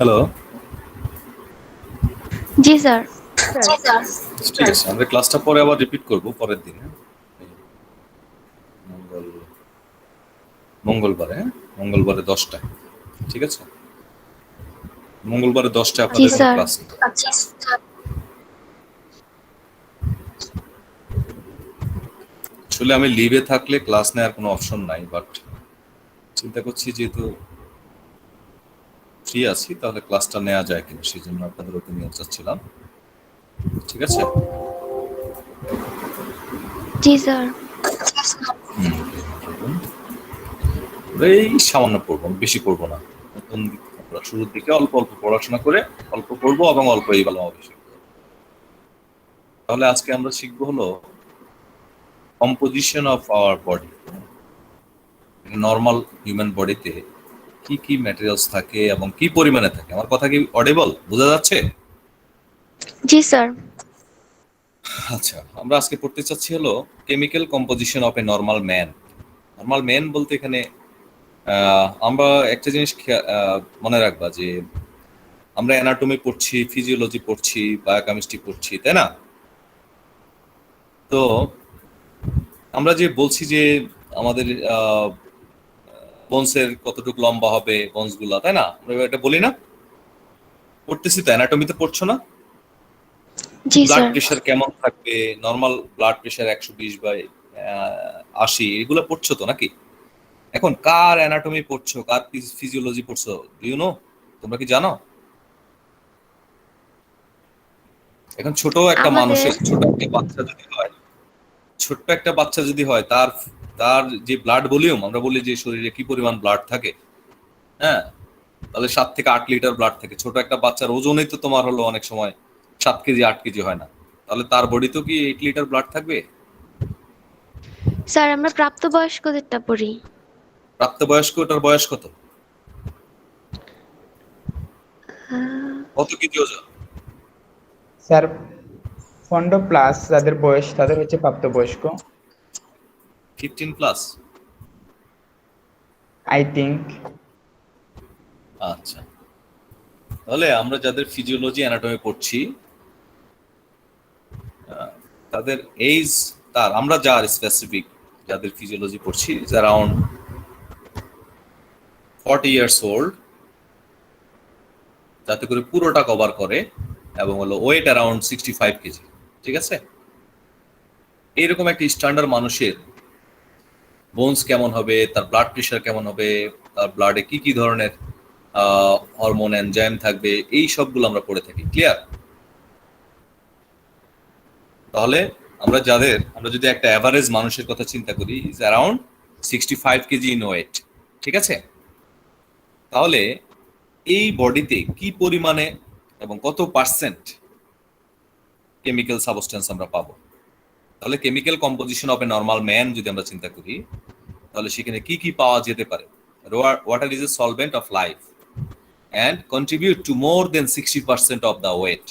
Hello. জি sir. ঠিক আছে, আমরা ক্লাসটা পরে আবার রিপিট করব পরের দিন। হ্যাঁ, মঙ্গল মঙ্গলবারে, হ্যাঁ? মঙ্গলবারে 10টায়। ঠিক আছে, মঙ্গলবারে 10টায় জি আপনাদের কোনো স্যার। ক্লাস নেই। আসলে আমি লিভে থাকলে ক্লাস নেওয়ার কোনো অপশন নাই, বাট চিন্তা করছি যেহেতু ফ্রি আছি তাহলে ক্লাসটা নেওয়া যায় কিনা, সেই জন্য আপনাদের ওপিনিয়ন চাচ্ছিলাম। ঠিক আছে। জি স্যার। এই সামান্য পড়বো, বেশি পড়বো না। নতুন আমরা শুরুর দিকে অল্প অল্প পড়াশোনা করে অল্প পড়বো এবং অল্প এই বেলা বেশি। তাহলে আজকে আমরা শিখবো হলো composition of our body. Normal human বডিতে কি কি ম্যাটেরিয়ালস থাকে এবং কি পরিমাণে থাকে। আমার কথা কি অডিবল, বোঝা যাচ্ছে? জি স্যার। আচ্ছা, আমরা আজকে পড়তে চাচ্ছি হলো chemical composition of a normal man. Normal man বলতে এখানে আমরা একটা জিনিস মনে রাখবা যে আমরা অ্যানাটমি পড়ছি, ফিজিওলজি পড়ছি, বায়োকেমিস্ট্রি পড়ছি, তাই না? তো আমরা যে বলছি যে আমাদের বোনসের কতটুকু লম্বা হবে, বোনস গুলা, তাই না? আমরা এটা বলি না, পড়তেছি তো, অ্যানাটমিতে পড়ছো না? জি ব্লাড স্যার। প্রেশার কেমন থাকবে, নর্মাল ব্লাড প্রেশার 120/80, এগুলো পড়ছো তো নাকি? এখন কার অ্যানাটমি পড়ছো, কার ফিজিওলজি পড়ছো, ডু ইউ নো? তোমরা কি জানো? এখন ছোট একটা আমাদের মানুষের, ছোট একটা বাচ্চা যদি হয়, ছোট্ট একটা বাচ্চা যদি হয়, তার তার যে ব্লাড ভলিউম, আমরা বলি যে শরীরে কি পরিমাণ ব্লাড থাকে, হ্যাঁ, তাহলে 7 থেকে 8 লিটার ব্লাড থাকে। ছোট একটা বাচ্চার ওজনই তো তোমার হলো অনেক সময় 7 কেজি 8 কেজি হয় না, তাহলে তার বডিতেও কি 8 লিটার ব্লাড থাকবে? স্যার আমরা প্রাপ্তবয়স্কদেরটা পড়ি। প্রাপ্তবয়স্ক, ওটার বয়স কত? কত কেজি ওজন? স্যার 15 প্লাস যাদের বয়স তাদের হচ্ছে প্রাপ্তবয়স্ক। 15 প্লাস? I think. আচ্ছা, তাহলে আমরা যাদের ফিজিওলজি অ্যানাটমি পড়ছি তাদের এইজ, তার আমরা যার স্পেসিফিক যাদের ফিজিওলজি পড়ছি ইজ অ্যারাউন্ড 40 ইয়ার্স ওল্ড, যাতে করে পুরোটা কভার করে, এবং হলো ওয়েট অ্যারাউন্ড 65 কেজি। ঠিক আছে, এইরকম একটা স্ট্যান্ডার্ড মানুষের বোনস কেমন হবে, তার ব্লাড প্রেশার কেমন হবে, তার ব্লাডে কি কি ধরনের হরমোন এনজাইম থাকবে, এই সবগুলো আমরা পড়ে থাকি। ক্লিয়ার? তাহলে আমরা যদি একটা অ্যাভারেজ মানুষের কথা চিন্তা করি, is around 65 KG in weight. ঠিক আছে, তাহলে এই বডিতে কি পরিমাণে এবং কত পার্সেন্ট কেমিক্যাল সাবস্টেন্স আমরা পাবো। তাহলে chemical composition of a normal man যদি আমরা চিন্তা করি, তাহলে সেখানে কি কি পাওয়া যেতে পারে। Water is a solvent of life and contribute to more than 60% of the weight.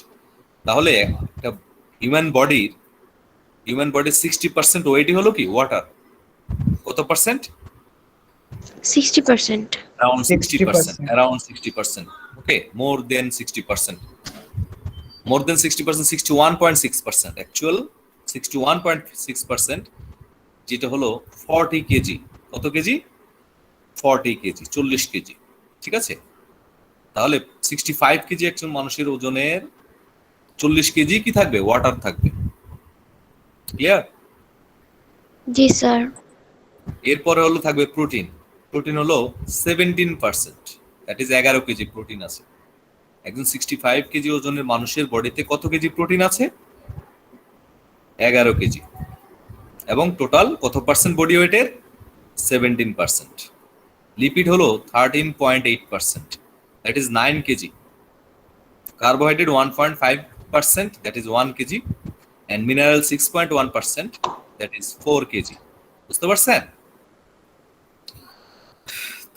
তাহলে একটা হিউম্যান বডির 60% ওয়েটই হলো কি ওয়াটার। কত percent? 60%। Around 60%. 60%। Around 60%. Okay, more than 60%. More than 60%, 61.6%. Actual 61.6%, যেটা হলো 40 কেজি। কত কেজি? 40 KG, 40 KG. ঠিক আছে, তাহলে 65 কেজি একজন মানুষের ওজনের 40 কেজি কি থাকবে? ওয়াটার থাকবে। ক্লিয়ার? জি স্যার। এরপরে হলো থাকবে প্রোটিন। প্রোটিন হলো 17%, দ্যাট ইজ 11 কেজি প্রোটিন আছে। একজন 65 কেজি ওজনের মানুষের বডিতে কত কেজি প্রোটিন আছে? 11 কেজি। এবং টোটাল কত পার্সেন্ট বডি ওয়েটের? 17%। লিপিড হলো 13.8%, that is 9 KG. Carbohydrate 1.5%, that is 1 KG. And mineral 6.1%, that is 4 KG. বুঝতে পারছেন?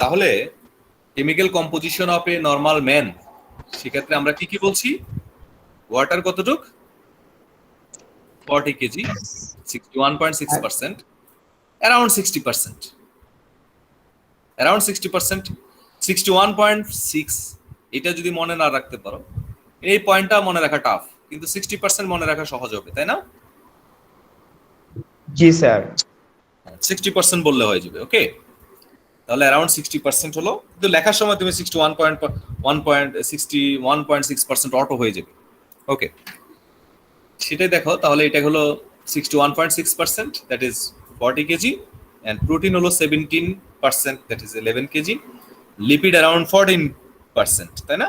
তাহলে chemical composition of a normal man, সেক্ষেত্রে আমরা কি কি বলছি? ওয়াটার কতটুক? 40 কেজি, 61.6%, around 60%, 61.6 এটা যদি মনে না রাখতে পারো, এই পয়েন্টটা মনে রাখা টাফ, কিন্তু 60% মনে রাখা সহজ হবে, তাই না? জি স্যার। 60% বললে হয়ে যাবে। ওকে, তাহলে অ্যারাউন্ড 60% হলো, কিন্তু লেখার সময় তুমি 61.6% অটো হয়ে যাবে। ওকে, সেটাই দেখো। তাহলে এটা হলো 61.6%, that is 40 KG, and protein হলো 17%, that is 11 KG, lipid around 14%, তাই না?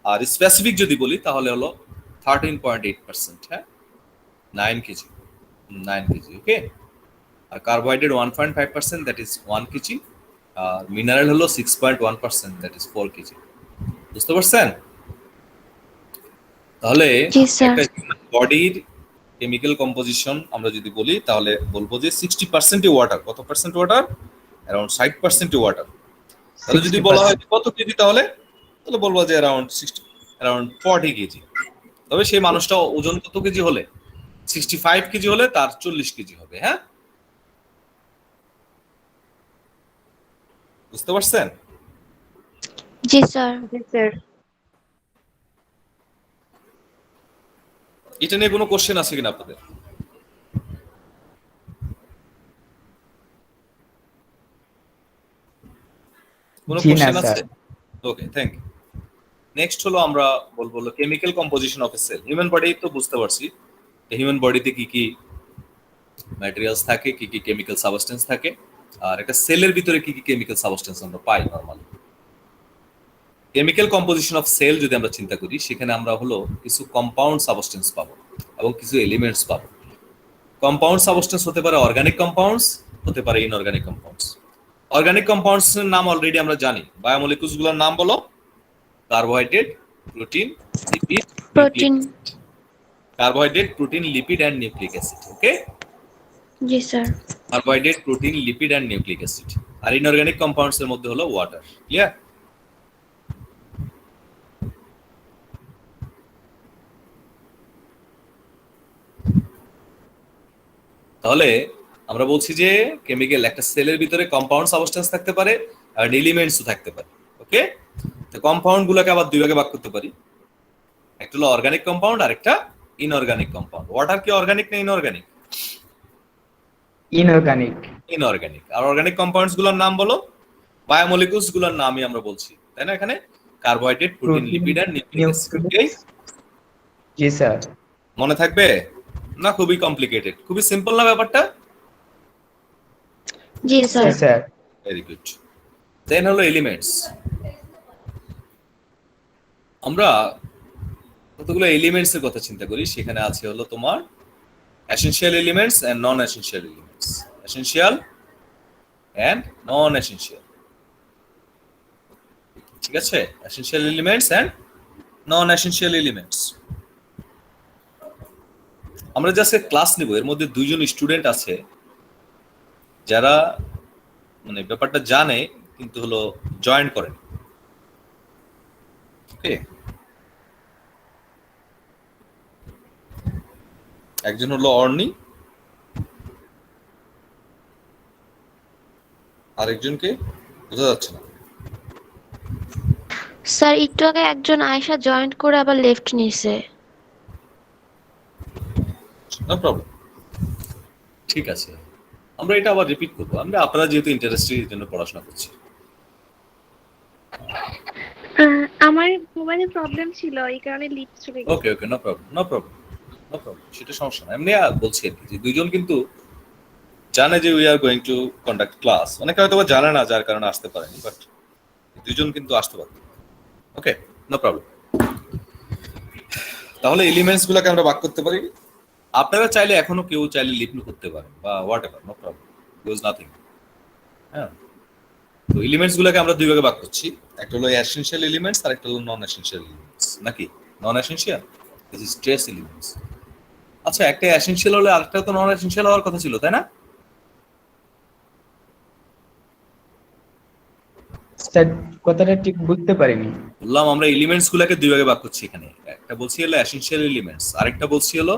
আর স্পেসিফিক যদি বলি তাহলে হলো 13.8%, হ্যাঁ, 9 কেজি, 9 কেজি। ওকে, আর কার্বোহাইড্রেট 1.5%, দ্যাট ইজ 1 কেজি, আর মিনারেল হলো 6.1%, দ্যাট ইজ 4 কেজি। বুঝতে পারছেন? তাহলে জি স্যার। একটা হিউম্যান বডির কেমিক্যাল কম্পোজিশন আমরা যদি বলি তাহলে বলবো যে 60% ওয়াটার। কত পার্সেন্ট ওয়াটার? Around 60% water. তাহলে যদি বলা হয় 60%। কত কেজি, তাহলে তাহলে বলবো যে অ্যারাউন্ড 40 কেজি। তবে সেই মানুষটা ওজন কত কেজি হলে? 65 কেজি হলে তার 40 কেজি হবে। হ্যাঁ, বুঝতে পারছেন? জি স্যার। এটা নিয়ে কোনো কোশ্চেন আছে কিনা আপনাদের? কোনো জি না কোশ্চেন স্যার। আছে? ওকে, থ্যাংক ইউ। নেক্সট হলো আমরা বলবো chemical composition of a cell. Human body তো বুঝতে পারছি, হিউম্যান বডিতে কি কি ম্যাটেরিয়ালস থাকে, কি কি কেমিক্যাল সাবস্টেন্স থাকে, আর একটা সেলের ভিতরে কি কি কেমিক্যাল সাবস্টেন্স আমরা পাই normally. Chemical composition of cell যদি আমরা চিন্তা করি, সেখানে আমরা হলো কিছু কম্পাউন্ড সাবস্টেন্স পাবো এবং কিছু এলিমেন্টস পাবো। কম্পাউন্ড সাবস্টেন্স হতে পারে অর্গানিক কম্পাউন্ডস, হতে পারে ইনঅর্গানিক কম্পাউন্ডস। অর্গানিক কম্পাউন্ডস এর নাম অলরেডি আমরা জানি। বায়োমলিকুলস গুলোর নাম বলো। Carbohydrate, protein, lipid, nucleic protein. Acid. Carbohydrate, protein, lipid and nucleic acid. Okay, জি sir. Carbohydrate, protein, lipid and nucleic acid. আর ইনঅর্গানিক কম্পাউন্ডস এর মধ্যে হলো ওয়াটার। ক্লিয়ার? তাহলে আমরা বলছি যে কেমিক্যাল একটা সেলের ভিতরে কম্পাউন্ড সাবস্টেন্স থাকতে পারে আর এলিমেন্টসও থাকতে পারে। ওকে, তো কম্পাউন্ড গুলোকে আবার দুই ভাগে ভাগ করতে পারি। একটা হলো অর্গানিক কম্পাউন্ড আর একটা ইনঅর্গানিক কম্পাউন্ড। ওয়াটার কি অর্গানিক না ইনঅর্গানিক? ইনঅর্গানিক। ইনঅর্গানিক। আর অর্গানিক কম্পাউন্ডস গুলোর নাম বলো। বায়োমলিকুলস গুলোর নামই আমরা বলছি, তাই না? এখানে carbohydrate, protein, protein, lipid and nucleic acid. Okay, nucleus. জি স্যার। মনে থাকবে না? খুবই কমপ্লিকেটেড, খুবই সিম্পল না ব্যাপারটা? জি জি sir. Sir. Very good. Then হলো এলিমেন্টস। আমরা কতগুলো এলিমেন্টস এর কথা চিন্তা করি, সেখানে আছে হলো তোমার essential elements and non essential elements. Essential and non essential, ঠিক আছে? Essential elements and non essential elements. আমরা জাস্ট ক্লাস নিব, এর মধ্যে দুইজন স্টুডেন্ট আছে যারা মানে ব্যাপারটা জানে কিন্তু হলো জয়েন করেন। ওকে, একজন হলো অর্নি, আরেকজনকে বোঝা যাচ্ছে না। স্যার একটু আগে একজন আয়েশা জয়েন্ট করে আবার লেফট নিছে। নো প্রবলেম, ঠিক আছে। আমরা এটা আবার রিপিট করবো। আমরা আপনারা যেহেতু ইন্টারেস্টের জন্য পড়াশোনা করছি। আমার মোবাইলে প্রবলেম ছিল, এই কারণে লিফট চলে গেছে। Okay okay, no problem, no problem, no problem, সেটা সমস্যা না। এমনি বলছি আর কি যে দুইজন কিন্তু জানে যে we are going to conduct class. অনেকে হয়তো জানে না, যার কারণে আসতে পারেনি, বাট দুইজন কিন্তু আসতে পারত। ওকে, নো প্রবলেম। তাহলে এলিমেন্টস গুলোকে আমরা ভাগ করতে পারি। আপনারা চাইলে এখনো কেউ চাইলে লিভ করতে পারেন বা whatever, no problem, there nothing. হ্যাঁ, তো এলিমেন্টস গুলোকে আমরা দুই ভাগে ভাগ করছি। একটা হলো এসেনশিয়াল এলিমেন্টস আর একটা হলো নন এসেনশিয়াল এলিমেন্টস। নাকি non essential, this is trace elements. আচ্ছা, একটা এসেনশিয়াল হলে আরেকটা তো নন এসেনশিয়াল হওয়ার কথা ছিল, তাই না? স্যার কথাটা ঠিক বুঝতে পারিনি। বললাম আমরা এলিমেন্টস গুলোকে দুই ভাগে ভাগ করছি এখানে। একটা বলছি হলো এসেনশিয়াল এলিমেন্টস, আরেকটা বলছি হলো,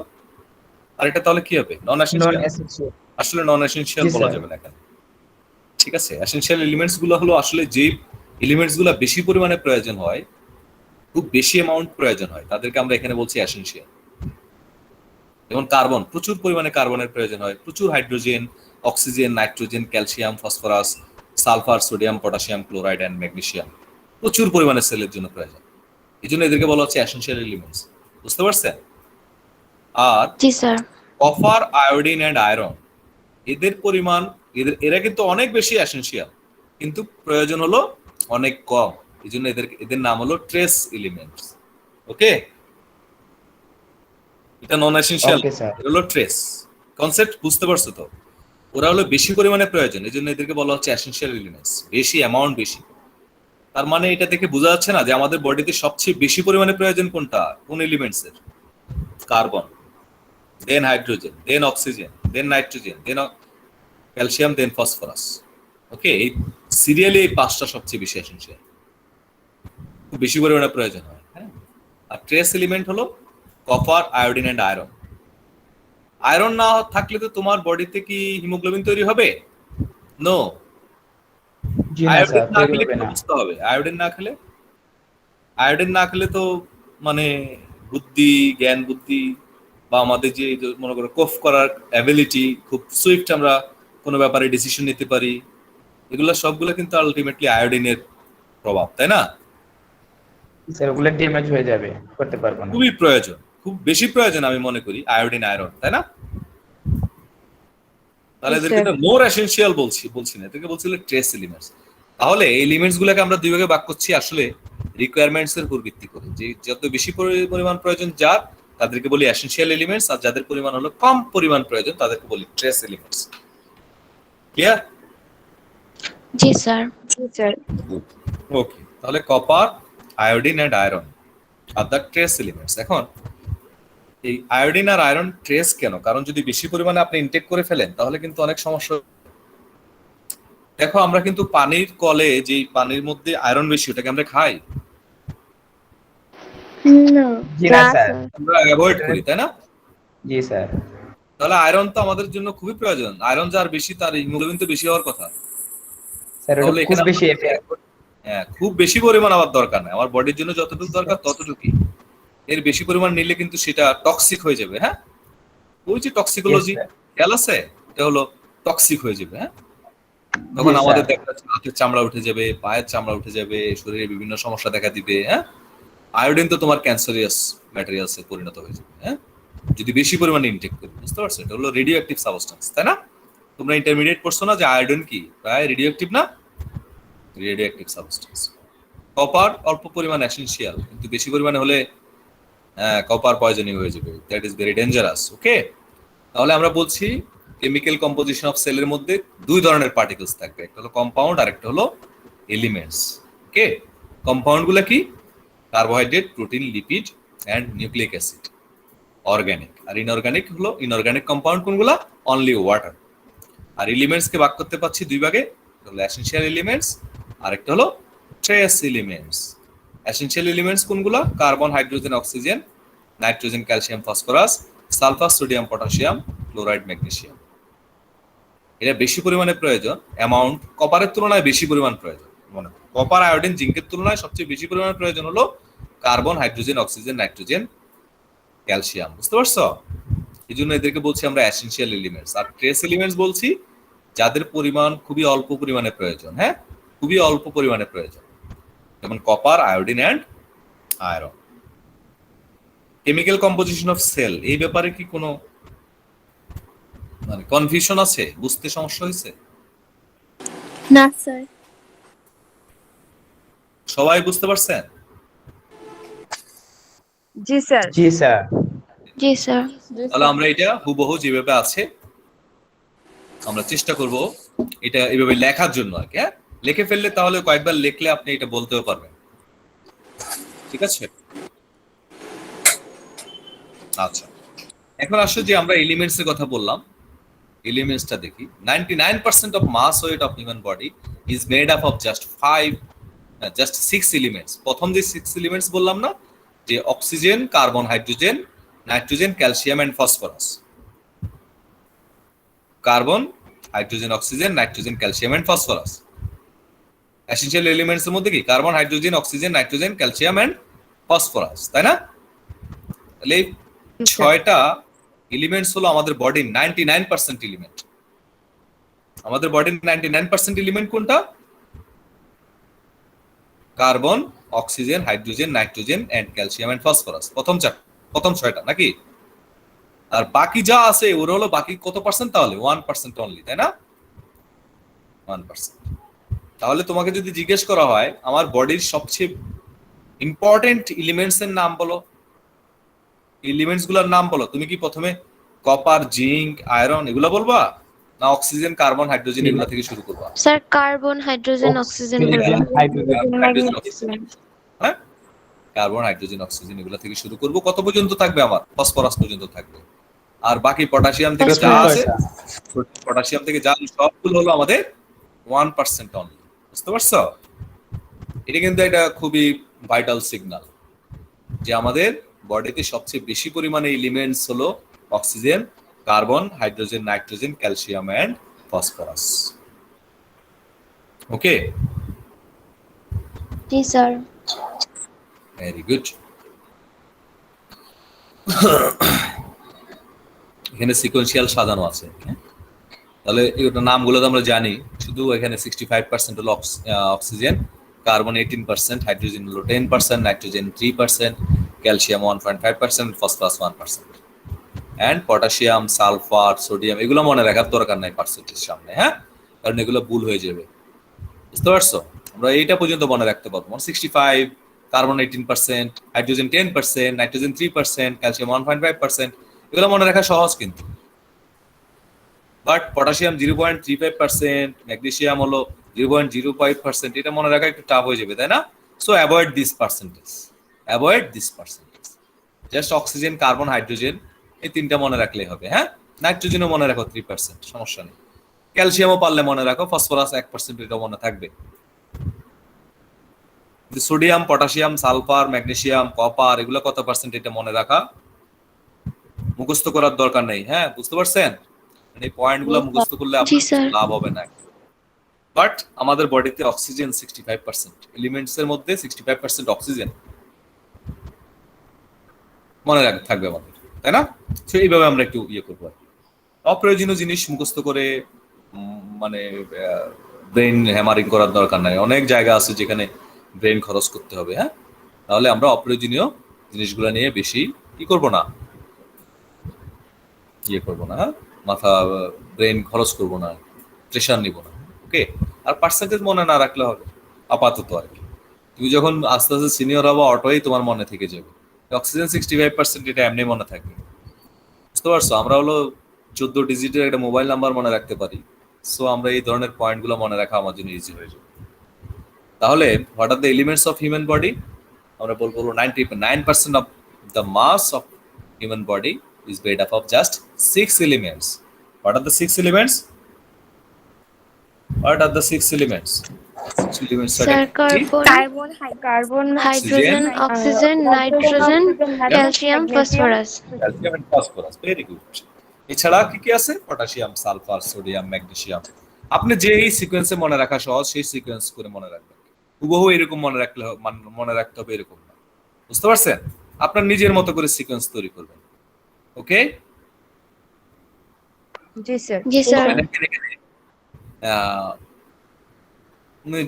আরেকটা তাহলে কি হবে? নন নন এসেনশিয়াল। এসেনশিয়াল। আসলে নন এসেনশিয়াল জি বলা স্যার। যাবে না এখানে, ঠিক আছে? এসেনশিয়াল এলিমেন্টস গুলো হলো আসলে যে এলিমেন্টস গুলো বেশি পরিমাণে প্রয়োজন হয় খুব বেশি অ্যামাউন্ট প্রয়োজন হয় তাদেরকে আমরা এখানে বলছি এসেনশিয়াল। যেমন কার্বন, প্রচুর পরিমাণে কার্বনের প্রয়োজন হয়, প্রচুর hydrogen, oxygen, nitrogen, calcium, phosphorus, sulphur, sodium, potassium, chloride and magnesium প্রচুর পরিমাণে সেলের জন্য প্রয়োজন। এই জন্য এদেরকে বলা হচ্ছে এসেনশিয়াল এলিমেন্টস। বুঝতে পারছেন? আর জি sir. Copper, iodine and iron এদের পরিমাণ এরা কিন্তু অনেক বেশি এসেনশিয়াল, কিন্তু প্রয়োজন হলো অনেক কম। এই জন্য এদের নাম হলো ট্রেস এলিমেন্টস। ওকে, এটা নন এসেনশিয়াল, ওকে স্যার। এটা হলো ট্রেস। কনসেপ্ট বুঝতে পারছো তো? ওরা হলো বেশি পরিমাণে প্রয়োজন, এই জন্য এদেরকে বলা হচ্ছে এসেনশিয়াল এলিমেন্টস, বেশি অ্যামাউন্ট বেশি। তার মানে এটা থেকে বোঝা যাচ্ছে না যে আমাদের বডিতে সবচেয়ে বেশি পরিমাণে প্রয়োজন কোনটা, কোন এলিমেন্টসের? কার্বন, দেন হাইড্রোজেন, দেন অক্সিজেন, দেন নাইট্রোজেন, দেন ক্যালসিয়াম, দেন ফসফরাস। ওকে, এই সিরিয়ালি এই পাঁচটা সবচেয়ে বেশি এসেনশিয়াল, খুব বেশি পরিমাণে প্রয়োজন হয়। হ্যাঁ, আর ট্রেস এলিমেন্ট হলো copper, iodine and iron. Iron না থাকলে তো তোমার বডিতে কি হিমোগ্লোবিন তৈরি হবে? নো। জি না আয়োডিন স্যার, না তৈরি খেলে হবে কি না। বুঝতে হবে? আয়োডিন না খেলে তো মানে বুদ্ধি, জ্ঞান বুদ্ধি বা আমাদের যে মনে করো কোফ করার অ্যাবিলিটি, খুব সুইফট আমরা কোনো ব্যাপারে ডিসিশন নিতে পারি, এগুলো সবগুলো কিন্তু আলটিমেটলি আয়োডিনের প্রভাব, তাই না? স্যার ওগুলো ড্যামেজ হয়ে যাবে, করতে পারবো না। খুবই প্রয়োজন, খুব বেশি প্রয়োজন আমি মনে করি আয়োডিন, আয়রন, তাই না? তাহলে এদেরকে তো মোর এসেনশিয়াল বলছি না, এদেরকে বলছিল ট্রেস এলিমেন্টস। তাহলে এই এলিমেন্টস গুলোকে আমরা দুই ভাগে ভাগ করছি আসলে রিকোয়ারমেন্টস এর উপর ভিত্তি করে, যে যত বেশি পরিমাণ প্রয়োজন যার তাদেরকে বলি এসেনশিয়াল এলিমেন্টস, আর যাদের পরিমাণ হলো কম পরিমাণ প্রয়োজন তাদেরকে বলি ট্রেস এলিমেন্টস। ক্লিয়ার? জি স্যার। ওকে, তাহলে কপার, আয়োডিন এন্ড আয়রন আর দ্য ট্রেস এলিমেন্টস। এখন এই আয়োডিন আর আয়রন ট্রেস কেন? কারণ যদি বেশি পরিমাণে আপনি ইনটেক করে ফেলেন তাহলে কিন্তু অনেক সমস্যা। দেখো আমরা কিন্তু পানির কলে যে পানির মধ্যে আয়রন বেশি, ওটাকে আমরা খাই, না। জি না স্যার। আমরা অ্যাভয়েড করি, তাই না? জি স্যার। তাহলে আয়রন তো আমাদের জন্য খুবই প্রয়োজন। আয়রন যার বেশি তার হিমোগ্লোবিন তো বেশি হওয়ার কথা। স্যার ওটা তাহলে খুব এখানে বেশি হ্যাঁ, খুব বেশি পরিমাণ আমার দরকার নাই, আমার বডির জন্য যতটুকু দরকার ততটুকুই। এর বেশি পরিমাণ নিলে কিন্তু সেটা টক্সিক হয়ে যাবে। হ্যাঁ, ওই যে টক্সিকোলজি খেয়াল আছে, এটা হলো টক্সিক হয়ে যাবে। হ্যাঁ, তখন আমাদের দেখা যাচ্ছে হাতের চামড়া উঠে যাবে, পায়ের চামড়া উঠে যাবে, শরীরে বিভিন্ন সমস্যা দেখা দিবে। হ্যাঁ, আয়োডিন তো তোমার ক্যান্সারিয়াস ম্যাটেরিয়ালসে পরিণত হয়ে যাবে। হ্যাঁ, যদি বেশি পরিমাণে ইনটেক করি। বুঝতে পারছো? এটা হলো রেডিও অ্যাক্টিভ সাবস্টেন্স, তাই না? তোমরা ইন্টারমিডিয়েট পড়ছো না যে আয়োডিন কি প্রায় রেডিও অ্যাক্টিভ না? Radio active substance. কপার অল্প পরিমাণ এসেনশিয়াল, কিন্তু বেশি পরিমাণে হলে কপার পয়জনিং হয়ে যাবে, দ্যাট ইজ ভেরি ডেঞ্জারাস। ওকে, তাহলে আমরা বলছি কেমিক্যাল কম্পোজিশন অফ সেলের মধ্যে দুই ধরনের পার্টিকেলস থাকবে, একটা হলো কম্পাউন্ড আর একটা হলো এলিমেন্টস। ওকে, কম্পাউন্ড গুলা কি? Carbohydrate, protein, lipid and nucleic acid, organic. আর ইনঅর্গানিক হলো ইনঅর্গানিক কম্পাউন্ড কোনগুলা? Only water. আর এলিমেন্টস কে ভাগ করতে পারছি দুই ভাগে, হলো এসেনশিয়াল এলিমেন্টস আর একটা হলো ট্রেস এলিমেন্টস। এসেনশিয়াল এলিমেন্টস কোনগুলা? Carbon, hydrogen, oxygen, nitrogen, calcium, phosphorus, sulphur, sodium, potassium, chloride, magnesium. এটা বেশি পরিমাণে প্রয়োজন, অ্যামাউন্ট কপারের তুলনায় বেশি পরিমাণ প্রয়োজন। মনে কপার, আয়োডিন, জিঙ্কের তুলনায় সবচেয়ে বেশি পরিমাণে প্রয়োজন হলো carbon, hydrogen, oxygen, nitrogen, calcium. বুঝতে পারছো? এই জন্য এদেরকে বলছি আমরা এসেনশিয়াল এলিমেন্টস। আর ট্রেস এলিমেন্টস বলছি যাদের পরিমাণ খুবই অল্প পরিমাণে প্রয়োজন। হ্যাঁ, খুবই অল্প পরিমাণে প্রয়োজন, যেমন copper, iodine and iron. Chemical composition of cell, এই ব্যাপারে কি কোনো মানে কনফিউশন আছে? বুঝতে সমস্যা হয়েছে? না স্যার। সবাই বুঝতে পারছেন? জি স্যার। জি স্যার। জি স্যার। তাহলে আমরা এটা হুবহু যেভাবে আছে আমরা চেষ্টা করব এটা এইভাবে লেখার জন্য আর কি। হ্যাঁ, লিখে ফেললে তাহলে কয়েকবার লিখলে আপনি এটা বলতেও পারবেন। ঠিক আছে? আচ্ছা, এখন আসলে যে আমরা এলিমেন্টস এর কথা বললাম, এলিমেন্টসটা দেখি। 99% of mass weight of human body is made up of just 6 elements. প্রথম যে 6 এলিমেন্টস বললাম না, যে oxygen, carbon, hydrogen, nitrogen, calcium and phosphorus. Carbon, hydrogen, oxygen, nitrogen, calcium and phosphorus. Essential elements এর মধ্যে কি? Carbon, hydrogen, oxygen, nitrogen, calcium and phosphorus, তাই না? তাহলে এই 6টা এলিমেন্টস হলো আমাদের বডির 99% এলিমেন্ট। আমাদের বডির 99% এলিমেন্ট কোনটা? Carbon, oxygen, hydrogen, nitrogen and calcium and phosphorus. প্রথম 6টা নাকি? আর বাকি যা আছে ওরা হলো বাকি কত পার্সেন্ট? তাহলে 1% অনলি, তাই না? 1%। তাহলে তোমাকে যদি জিজ্ঞেস করা হয় আমার বডির সবচেয়ে ইম্পর্টেন্ট এলিমেন্টস এর নাম বলো, এলিমেন্টস গুলোর নাম বলো, তুমি কি প্রথমে কপার, জিঙ্ক, আয়রন এগুলো বলবা, না অক্সিজেন, কার্বন, হাইড্রোজেন এগুলো থেকে শুরু করবা? স্যার কার্বন, হাইড্রোজেন, অক্সিজেন বলবেন। হাইড্রোজেন, অক্সিজেন, হ্যাঁ, কার্বন, হাইড্রোজেন, অক্সিজেন এগুলো থেকে শুরু করব। কত পর্যন্ত থাকবে? আমার ফসফরাস পর্যন্ত থাকবে। আর বাকি পটাশিয়াম থেকে যা আছে, পটাশিয়াম থেকে যা সবগুলো হলো আমাদের 1% অনলি। বুঝতে পারছো? এটা কিন্তু একটা খুবই ভাইটাল সিগন্যাল যে আমাদের বডিতে সবচেয়ে বেশি পরিমাণে এলিমেন্টস হলো oxygen, carbon, hydrogen, nitrogen, calcium and phosphorus. Okay, জি স্যার। Very good. এখানে সিকোয়েন্সিয়াল সাজানো আছে, হ্যাঁ? তাহলে এটা নামগুলো তো আমরা জানি, শুধু এখানে 65% হলো অক্সিজেন, কার্বন 18%, হাইড্রোজেন হলো 10%, nitrogen 3%, calcium 1.5%, phosphorus 1%, and potassium, sulphur, sodium এগুলো মনে রাখার দরকার নাই পার্সেন্টেজ সামনে, হ্যাঁ, কারণ এগুলো ভুল হয়ে যাবে। বুঝতে পারছো? আমরা এইটা পর্যন্ত মনে রাখতে পারবো, 65, কার্বন 18%, হাইড্রোজেন 10%, নাইট্রোজেন 3%, ক্যালসিয়াম 1.5%, এগুলো মনে রাখা সহজ কিন্তু। বাট পটাশিয়াম 0.35%, ম্যাগনেসিয়াম হলো 0.05%, এটা মনে রাখা একটু টাফ হয়ে যাবে, তাই না? So avoid this percentage, avoid this percentage. Just oxygen, carbon, hydrogen এই তিনটা মনে রাখলেই হবে, হ্যাঁ। নাইট্রোজেনও মনে রাখো 3%, সমস্যা নেই। ক্যালসিয়ামও পারলে মনে রাখো, ফসফরাস 1%, এটা মনে থাকবে। Sodium, potassium, sulphur, magnesium, copper এগুলো কত পার্সেন্ট এটা মনে রাখা মুখস্থ করার দরকার নেই, হ্যাঁ, বুঝতে পারছেন? এই পয়েন্টগুলো মুখস্থ করলে জি আপনার স্যার। লাভ হবে না। বাট আমাদের বডিতে অক্সিজেন 65%, এলিমেন্টস এর মধ্যে 65% অক্সিজেন মনে থাকবে আমাদের, তাই না? তো এইভাবে আমরা একটু ইয়ে করবো আর কি। অপ্রয়োজনীয় জিনিস মুখস্থ করে মানে ব্রেন হ্যামারিং করার দরকার নাই। অনেক জায়গা আছে যেখানে ব্রেন খরচ করতে হবে, হ্যাঁ। তাহলে আমরা অপ্রয়োজনীয় জিনিসগুলো নিয়ে বেশি কি করব না, ইয়ে করবো না, হ্যাঁ? মাথা ব্রেন খরচ করবো না, প্রেশার নিব না। ওকে, আর পার্সেন্টেজ মনে না রাখলে হবে আপাতত আর কি। তুমি যখন আস্তে আস্তে সিনিয়র হবো অটোই তোমার মনে থেকে যাবে। অক্সিজেন 65% এটা এমনি মনে থাকবে। বুঝতে পারছো? আমরা হলো 14 ডিজিটের একটা মোবাইল নাম্বার মনে রাখতে পারি। সো আমরা এই ধরনের পয়েন্টগুলো মনে রাখা আমার জন্য ইজি হয়ে যাবে। তাহলে what are the elements of human body? আমরা বলবো 99% of the mass of human body is made up of just 6 elements. What are the 6 elements? What are the 6 elements? 6 elements are sir কি? Carbon, hydrogen, oxygen, nitrogen, calcium, phosphorus. Calcium and phosphorus, very good. এছাড়া কি কি আছে? Potassium, sulphur, sodium, magnesium. আপনি যেই সিকোয়েন্সে মনে রাখা সহজ সেই সিকোয়েন্স করে মনে রাখবেন। হুবহু এরকম মনে রাখতে হবে এরকম না। বুঝতে পারছেন? আপনার নিজের মতো করে সিকোয়েন্স তৈরি করবেন। ওকে? জি স্যার। জি স্যার।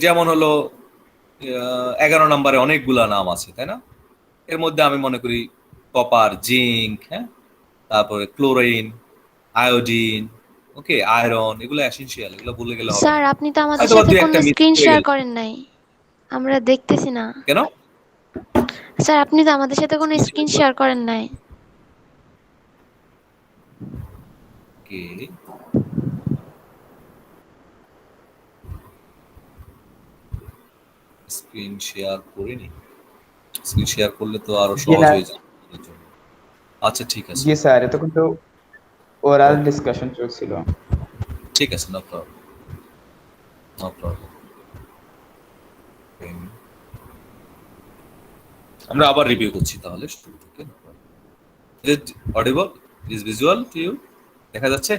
যেমন হলো 11 নম্বরে অনেকগুলা নাম আছে, তাই না? এর মধ্যে আমি মনে করি কপার, জিঙ্ক, হ্যাঁ, তারপরে ক্লোরিন, আয়োডিন, ওকে, আয়রন, এগুলো এসেনশিয়াল, এগুলো বলে গেলে হবে স্যার না। আপনি তো আমাদের হয়তো সাথে দুই কোনো একটা মিস স্ক্রিন হয়ে শেয়ার গেল। করেন নাই, আমরা দেখতেছি না। কেন? স্যার আপনি তো আমাদের সাথে কোনো স্ক্রিন শেয়ার করেন নাই। কি স্ক্রিন শেয়ার করিনি? স্ক্রিন শেয়ার করলে তো আরো জি সহজ না। হয়ে যাবে আমাদের জন্য। আচ্ছা ঠিক আছে, জি স্যার, এতক্ষণ তো ওরাল ডিসকাশন চলছিল। ঠিক আছে, নো প্রবলেম, নো প্রবলেম। আমরা আবার রিভিউ করছি তাহলে শুরু থেকে। Audible is visual to you? দেখা যাচ্ছে?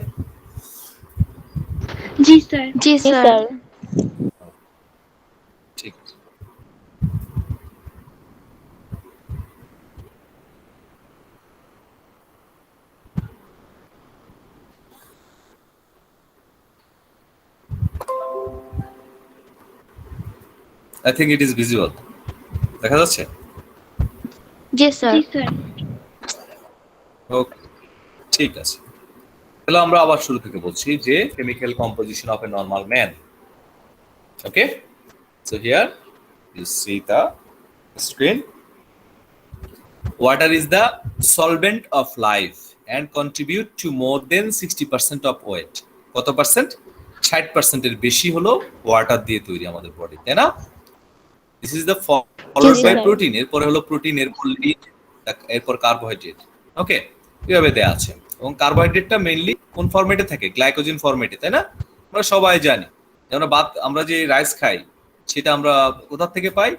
জি স্যার। জি স্যার। ঠিক আছে। I think it is visible, দেখা যাচ্ছে? জি স্যার। জি স্যার। ওকে, ঠিক আছে। তাহলে আমরা আবার শুরু থেকে বলছি যে chemical composition of a normal man. Okay, so here you see the screen. Water is the solvent of life and contribute to more than 60% of weight. কত পার্সেন্ট? 60% এর বেশি হলো ওয়াটার দিয়ে তৈরি আমাদের বডি, তাই না? দিস ইজ দ্য ফলোড জি, বাই স্যার। প্রোটিন, এরপরে হলো প্রোটিন, এরপর লিপিড, এরপর কার্বোহাইড্রেট। ওকে, এভাবে দেয়া আছে। এবং কার্বোহাইড্রেটটা মেইনলি কোন ফরম্যাটে থাকে? গ্লাইকোজেন ফরম্যাটে, তাই না? আমরা সবাই জানি আমরা আমরা যে রাইস খাই সেটা আমরা কোথা থেকে পাই?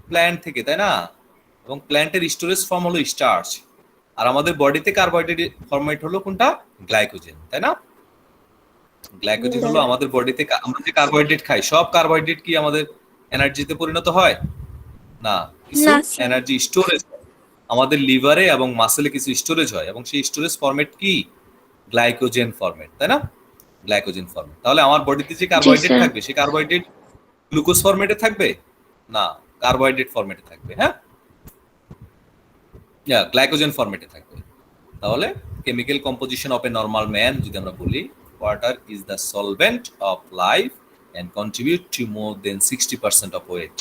প্ল্যান্ট থেকে, তাই না? এবং প্ল্যান্টের স্টোরেজ ফর্ম হলো স্টার্চ, আর আমাদের বডিতে কার্বোহাইড্রেট ফরম্যাট হলো কোনটা? গ্লাইকোজেন, তাই না? গ্লাইকোজেন হলো আমাদের বডিতে, আমরা যে কার্বোহাইড্রেট খাই সব কার্বোহাইড্রেট কি আমাদের এনার্জিতে পরিণত হয়? না, কিছু না, স্যার। এনার্জি স্টোরেজ আমাদের লিভারে এবং মাসেলে কিছু স্টোরেজ হয়, এবং সেই স্টোরেজ ফরম্যাট কি? গ্লাইকোজেন ফরম্যাট, তাই না? Glycogen format. তাহলে আমার বডিতে যে কার্বোহাইড্রেট স্যার। থাকবে সেই কার্বোহাইড্রেট গ্লুকোজ ফরম্যাটে থাকবে না, কার্বোহাইড্রেট ফরম্যাটে থাকবে। হ্যাঁ, গ্লাইকোজেন ফরম্যাটে থাকবে। তাহলে chemical composition of a normal man যদি আমরা বলি, water is the solvent of life and contribute to more than 60% of weight.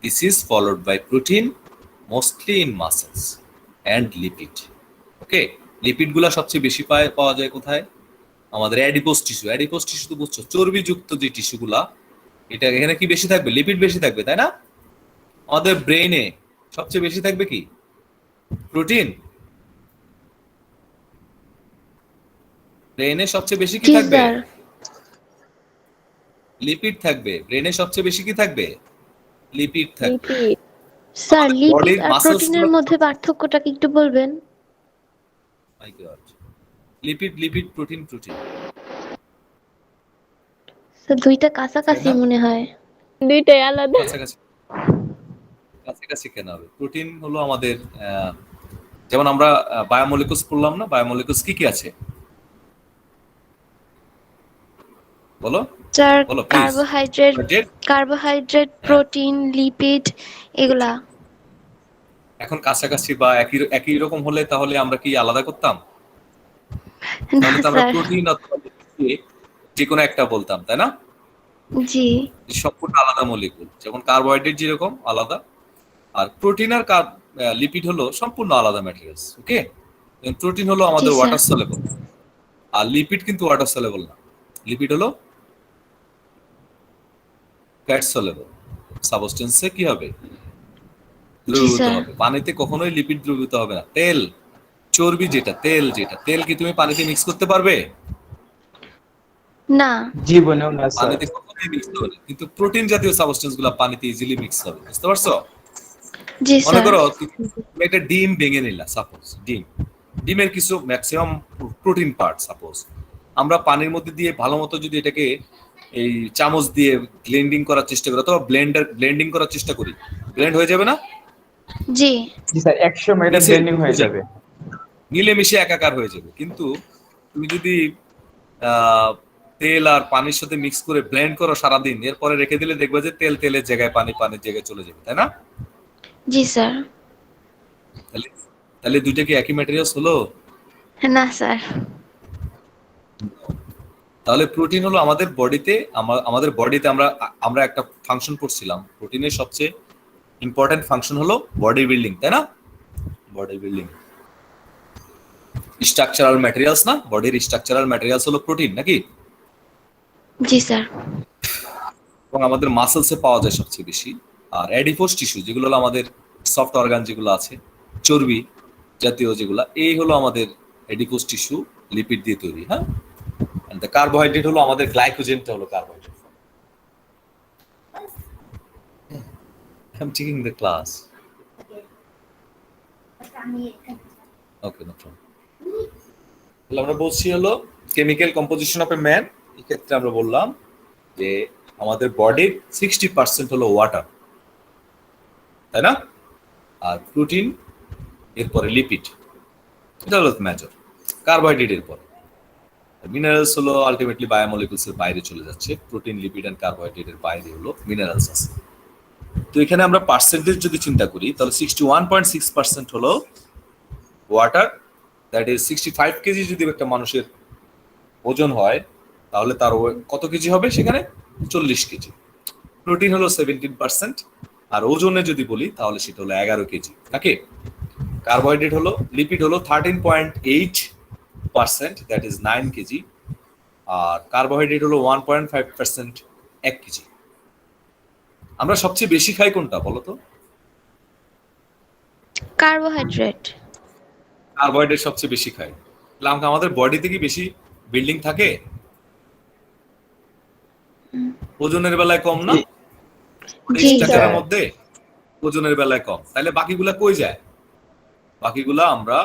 This is followed by protein, mostly in muscles, and lipid. Okay, lipid গুলা সবচেয়ে বেশি পাওয়া যায় কোথায়? আমাদের অ্যাডিপোজ টিস্যু। অ্যাডিপোজ টিস্যু তো বুঝছো, চর্বিযুক্ত যে টিস্যুগুলা, এটা এখানে কি বেশি থাকবে? লিপিড বেশি থাকবে, তাই না? আমাদের ব্রেইনে সবচেয়ে বেশি থাকবে কি? প্রোটিন। ব্রেইনে সবচেয়ে বেশি কি জি থাকবে? স্যার। লিপিড থাকবে। ব্রেইনে সবচেয়ে বেশি কি থাকবে? লিপিড থাকবে। স্যার, আমাদের লিপিড বডির আর মাসেলস প্রোটিনের মধ্যে পার্থক্যটা কি একটু বলবেন? My God, lipid lipid, protein protein, sir, দুইটা কাছাকাছি তাই না? মনে হয়। দুইটাই আলাদা। কাছাকাছি কাছাকাছি কেন হবে? প্রোটিন হলো আমাদের যেমন আমরা বায়োমলিকুলস পড়লাম না, বায়োমলিকুলস কি কি আছে বলো স্যার, বলো প্লিজ। কার্বোহাইড্রেট, প্রোটিন, লিপিড, এগুলা। এখন কাছাকাছি বা একই একই রকম হলে তাহলে আমরা কি আলাদা করতাম? না তাহলে তো আমরা স্যার। প্রোটিন অথবা লিপিড যে কোনো একটা বলতাম, তাই না? জি। যে সম্পূর্ণ আলাদা মলিকুল, যেমন কার্বোহাইড্রেট যেরকম আলাদা, আর প্রোটিন আর লিপিড হলো সম্পূর্ণ আলাদা ম্যাটেরিয়ালস। ওকে, প্রোটিন হলো আমাদের জি, স্যার। ওয়াটার সলেবল, আর লিপিড কিন্তু ওয়াটার সলেবল না। লিপিড হলো ফ্যাট সলেবল সাবস্টেন্সে কি হবে? দ্রবীভূত স্যার। হবে। পানিতে কখনোই লিপিড দ্রবীভূত হবে না। তেল, চর্বি যেটা, তেল কি তুমি পানিতে মিক্স করতে পারবে? না। জীবনেও না স্যার। পানিতে কখনোই মিক্স হবে না। কিন্তু প্রোটিন জাতীয় সাবস্টেন্স গুলো পানিতে ইজিলি মিক্স হবে, বুঝতে পারছো? জি মনে স্যার। করো তুমি একটা ডিম ভেঙে নিলা, সাপোজ ডিমের কিছু ম্যাক্সিমাম প্রোটিন পার্ট, সাপোজ আমরা পানির মধ্যে দিয়ে ভালো মতো যদি এটাকে এই চামচ দিয়ে ব্লেন্ডিং করার চেষ্টা করি অথবা ব্লেন্ডিং করার চেষ্টা করি, ব্লেন্ড হয়ে যাবে না? জি। জি স্যার, 100 মিটার নিচে ব্লেন্ডিং হয়ে যাবে। মিলেমিশে একাকার হয়ে যাবে। কিন্তু তুমি যদি আহ, তেল আর পানির সাথে মিক্স করে ব্লেন্ড করো সারাদিন, এরপরে রেখে দিলে দেখবে যে তেল তেলের জায়গায়, পানি পানির জায়গায় চলে যাবে, তাই না? জি স্যার। তাহলে তাহলে দুইটা কি একই ম্যাটেরিয়ালস হলো? না স্যার। তাহলে প্রোটিন হলো আমাদের বডিতে, আমাদের বডিতে আমরা আমরা একটা ফাংশন পড়ছিলাম, প্রোটিনের সবচেয়ে ইম্পর্টেন্ট ফাংশন হলো বডি বিল্ডিং, তাই না? বডি বিল্ডিং, স্ট্রাকচারাল ম্যাটেরিয়ালস না, বডির স্ট্রাকচারাল ম্যাটেরিয়ালস হলো প্রোটিন, নাকি? জি স্যার। এবং আমাদের মাসেলসে পাওয়া যায় সবচেয়ে বেশি। আর অ্যাডিপোজ টিস্যু যেগুলো হলো আমাদের সফট অর্গান যেগুলো আছে, চর্বি জাতীয় যেগুলা, এই হলো আমাদের অ্যাডিপোজ টিস্যু, লিপিড দিয়ে তৈরি। হ্যাঁ, কার্বোহাইড্রেট হলো আমাদের, গ্লাইকোজেনটা হলো carbohydrate. I'm taking the class. Okay, no problem. তাহলে আমরা বলছি হলো chemical composition of a man. এই ক্ষেত্রে আমরা বললাম যে আমাদের বডির 60% হলো ওয়াটার, তাই না? আর প্রোটিন, এরপরে লিপিড, এটা হলো মেজর, কার্বোহাইড্রেট এর পরে। মিনারেলস হলো আলটিমেটলি বায়োমলিকুলস এর বাইরে চলে যাচ্ছে, প্রোটিন লিপিড এন্ড কার্বোহাইড্রেটের বাইরে হলো মিনারেলস আছে। তো এখানে আমরা পার্সেন্টেজ যদি চিন্তা করি তাহলে 61.6% হলো ওয়াটার, দ্যাট ইজ 65 কেজি যদি একটা মানুষের ওজন হয় তাহলে তার কত কেজি হবে সেখানে 40 কেজি। প্রোটিন হলো 17%, আর ওজনে যদি বলি তাহলে সেটা হলো 11 কেজি। নাকি কার্বোহাইড্রেট হলো, লিপিড হলো 13.8%, দ্যাট ইজ 9 কেজি, আর কার্বোহাইড্রেট হলো 1.5%, 1 কেজি। আমরা সবচেয়ে বেশি খাই কোনটা বলো তো? কার্বোহাইড্রেট। কার্বোহাইড্রেট সবচেয়ে বেশি খাই। তাহলে আমাদের বডিতে কি বেশি বিল্ডিং থাকে? ওজনের বেলায় কম না, জি স্ট্রাকচারের স্যার। মধ্যে ওজনের বেলায় কম, তাহলে বাকিগুলা কই যায়? বাকিগুলা আমরা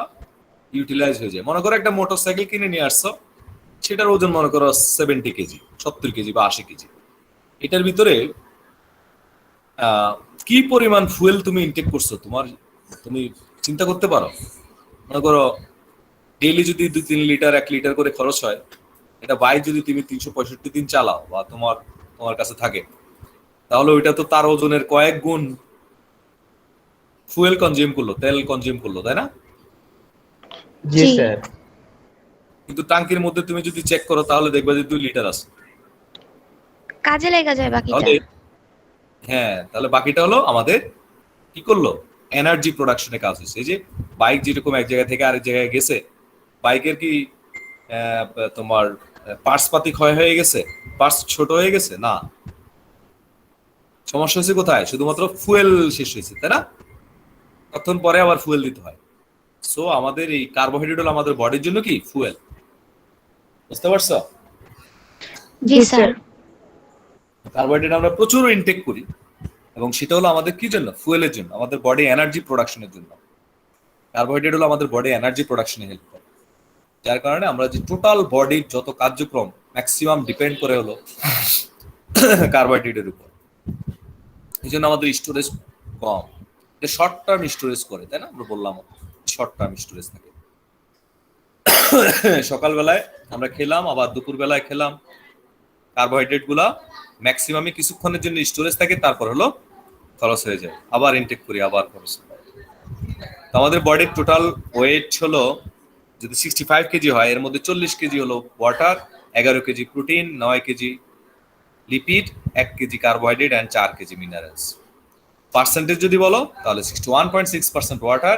ইউটিলাইজ হয়ে যায়। মনে করো একটা মোটরসাইকেল কিনে নিয়ে আসছো, সেটার ওজন মনে করো 70 কেজি, 70 কেজি বা 80 কেজি। এটার ভিতরে কি পরিমাণ ফুয়েল তুমি ইনটেক করছো তুমি চিন্তা করতে পারো? মনে করো ডেইলি যদি 2-3 লিটার 1 লিটার করে খরচ হয়, এটা বাইক যদি তুমি 365 দিন চালাও বা তোমার কাছে থাকে, তাহলে ওইটা তো তার ওজনের কয়েক গুণ ফুয়েল কনজিউম করলো, তেল কনজিউম করলো, তাই না? জি জি। স্যার। কিন্তু টাঙ্কির মধ্যে তুমি যদি চেক করো তাহলে দেখবে যে 2 লিটার আছে। কাজে লেগে যায় বাকিটা। তাহলে তাহলে বাকিটা হলো আমাদের কি করলো, এনার্জি প্রোডাকশনে কাজ হয়েছে। এই যে বাইক যেরকম এক জায়গা থেকে আরেক জায়গায় গেছে, বাইকের কি তোমার পার্টস পাতি ক্ষয় হয়ে গেছে, পার্টস ছোট হয়ে গেছে? না, সমস্যা হয়েছে কোথায়? শুধুমাত্র ফুয়েল শেষ হয়েছে, তাই না? তখন পরে আবার ফুয়েল দিতে হয়। সো আমাদের এই কার্বোহাইড্রেট হলো আমাদের বডির জন্য কি ফুয়েল, বুঝতে পারছো? জি স্যার। কার্বোহাইড্রেট আমরা প্রচুর ইনটেক করি, এবং সেটা হলো আমাদের কি জন্য? ফুয়েলের জন্য, আমাদের বডি এনার্জি প্রোডাকশনের জন্য। কার্বোহাইড্রেট হলো আমাদের বডি এনার্জি প্রোডাকশনে হেল্প করে, যার কারণে আমরা যে টোটাল বডির যত কার্যক্রম ম্যাক্সিমাম ডিপেন্ড করে হলো কার্বোহাইড্রেটের উপর। এই জন্য আমাদের স্টোরেজ কম, এটা শর্ট টার্ম স্টোরেজ করে, তাই না? আমরা বললাম শর্ট টার্ম স্টোরেজ থাকে। সকালবেলায় আমরা খেলাম, আবার দুপুর বেলায় খেলাম, কার্বোহাইড্রেট গুলা ম্যাক্সিমামই কিছুক্ষণের জন্য স্টোরেজ থাকে, তারপর হলো খরচ হয়ে যায়, আবার ইনটেক করি, আবার খরচ হয়। তো আমাদের বডির টোটাল ওয়েট হলো যদি 65 কেজি হয়, এর মধ্যে 40 কেজি হলো water, 11 KG protein, 9 KG lipid, 1 KG carbohydrate and 4 KG minerals. Percentage যদি বলো তাহলে 61.6% water,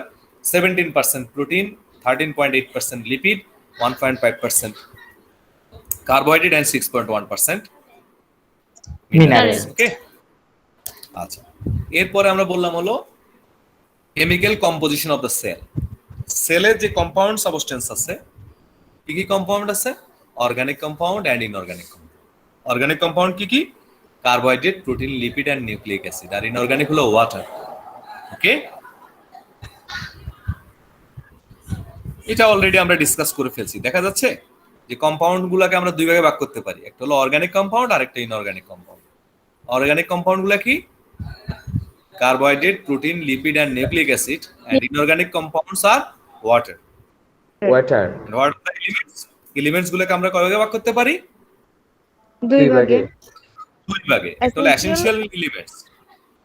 17% protein, 13.8% lipid, 1.5% carbohydrate and 6.1% minerals. Mineral. Okay, আচ্ছা। এরপরে আমরা বললাম হলো chemical composition of the cell. সেলের যে কম্পাউন্ড সাবস্টেন্স আছে, কি কি কম্পাউন্ড আছে? Organic compound and inorganic compound. Organic compound কি কি? Carbohydrate, protein, lipid and nucleic acid. আর ইনঅর্গানিক হলো ওয়াটার। ওকে, এটা অলরেডি আমরা ডিসকাস করে ফেলছি। দেখা যাচ্ছে যে কম্পাউন্ড গুলাকে আমরা দুই ভাগে ভাগ করতে পারি, একটা হলো অর্গানিক কম্পাউন্ড আর একটা ইনঅর্গানিক কম্পাউন্ড। অর্গানিক কম্পাউন্ড গুলা কি? Carbohydrate, protein, lipid and nucleic acid, and inorganic compounds আর water. Water. What are the elements? Elements গুলোকে আমরা কয় ভাগে ভাগ করতে পারি? দুই ভাগে। দুই ভাগে। একটা হলো essential elements.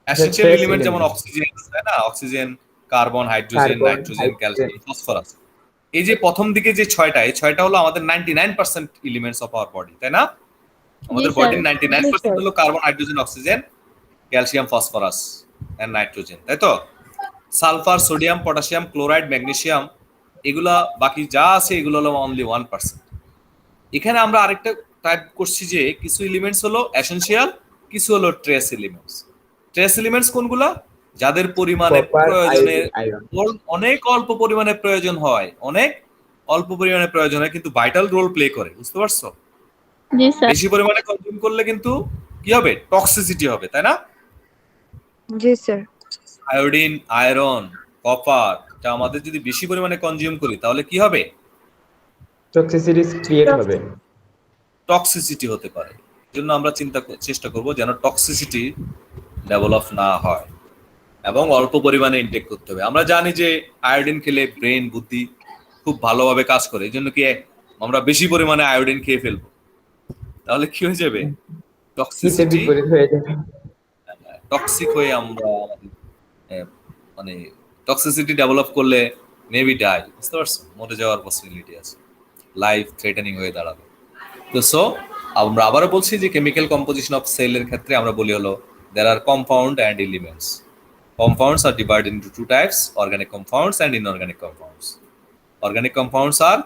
Essential trace element যেমন elements। অক্সিজেন, তাই না? Oxygen, carbon, hydrogen, carbon, nitrogen, hydrogen. Calcium, phosphorus. এই যে প্রথম দিকে যে ছয়টা, এই ছয়টা হলো আমাদের 99% এলিমেন্টস অফ আওয়ার বডি, তাই না? আমাদের বডির 99% হলো carbon, hydrogen, oxygen, calcium, phosphorus and nitrogen, তাই তো? Sulphur, sodium, potassium, chloride, magnesium, এগুলা বাকি যা আছে এগুলো হলো অনলি 1%। এখানে আমরা আরেকটা টাইপ করছি যে কিছু এলিমেন্টস হলো এসেনশিয়াল, কিছু হলো ট্রেস এলিমেন্টস। ট্রেস এলিমেন্টস কোনগুলা? যাদের পরিমাণে কপার, প্রয়োজনে আয়রন। অনেক অল্প পরিমাণে প্রয়োজন হয়, অনেক অল্প পরিমাণে প্রয়োজন হয়, কিন্তু ভাইটাল রোল প্লে করে, বুঝতে পারছো? জি স্যার। বেশি পরিমাণে কনজিউম করলে কিন্তু কি হবে? টক্সিসিটি হবে, তাই না? জি স্যার। আয়োডিন, আয়রন, কপার, এটা আমাদের যদি বেশি পরিমাণে কনজিউম করি তাহলে কি হবে? টক্সিসিটিস ক্রিয়েট হবে। টক্সিসিটি হতে পারে। এজন্য আমরা চেষ্টা করব যেন টক্সিসিটি ডেভেলপ না হয়, এবং অল্প পরিমাণে ইনটেক করতে হবে। আমরা জানি যে আয়োডিন খেলে ব্রেন, বুদ্ধি খুব ভালোভাবে কাজ করে। এই জন্য কি আমরা বেশি পরিমাণে আয়োডিন খেয়ে ফেলবো, তাহলে কি হয়ে যাবে? হিতে টক্সিসিটি, বিপরীত হয়ে যাবে। টক্সিক হয়ে আমরা মানে টক্সিসিটি ডেভেলপ করলে মেবি ডাই, বুঝতে পারছো, মরে যাওয়ার পসিবিলিটি আছে, লাইফ থ্রেটানিং হয়ে দাঁড়াবে। তো সো আমরা আবারও বলছি যে কেমিক্যাল কম্পোজিশন অফ সেলের ক্ষেত্রে আমরা বলি হলো there are compound and elements. Compounds are divided into two types, organic compounds and inorganic compounds. Organic compounds are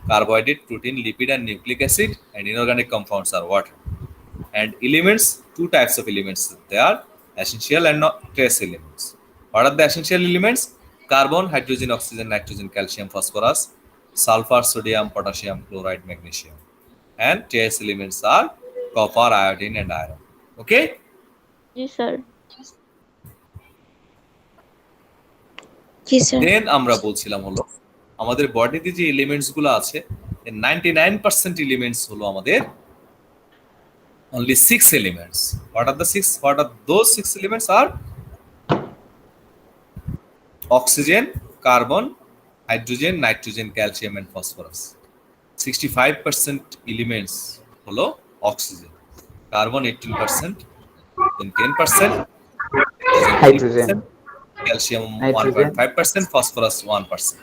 carbohydrate, protein, lipid and nucleic acid, and inorganic compounds are water. And elements, two types of elements, they are essential and not trace elements. What are the essential elements? Carbon, hydrogen, oxygen, nitrogen, calcium, phosphorus, sulfur, sodium, potassium, chloride, magnesium. And trace elements are copper, iodine and iron. Okay? জি sir. জি sir. Then আমরা বলছিলাম হলো আমাদের বডিতে যে elements গুলো আছে 99% এলিমেন্টস হলো আমাদের only 6 elements. What are the 6? What are those 6 elements? Are oxygen, carbon, hydrogen, nitrogen, calcium and phosphorus. 65% elements হলো oxygen, carbon 18%, then 10%, hydrogen, calcium Nitrogen. 1.5%, phosphorus 1%।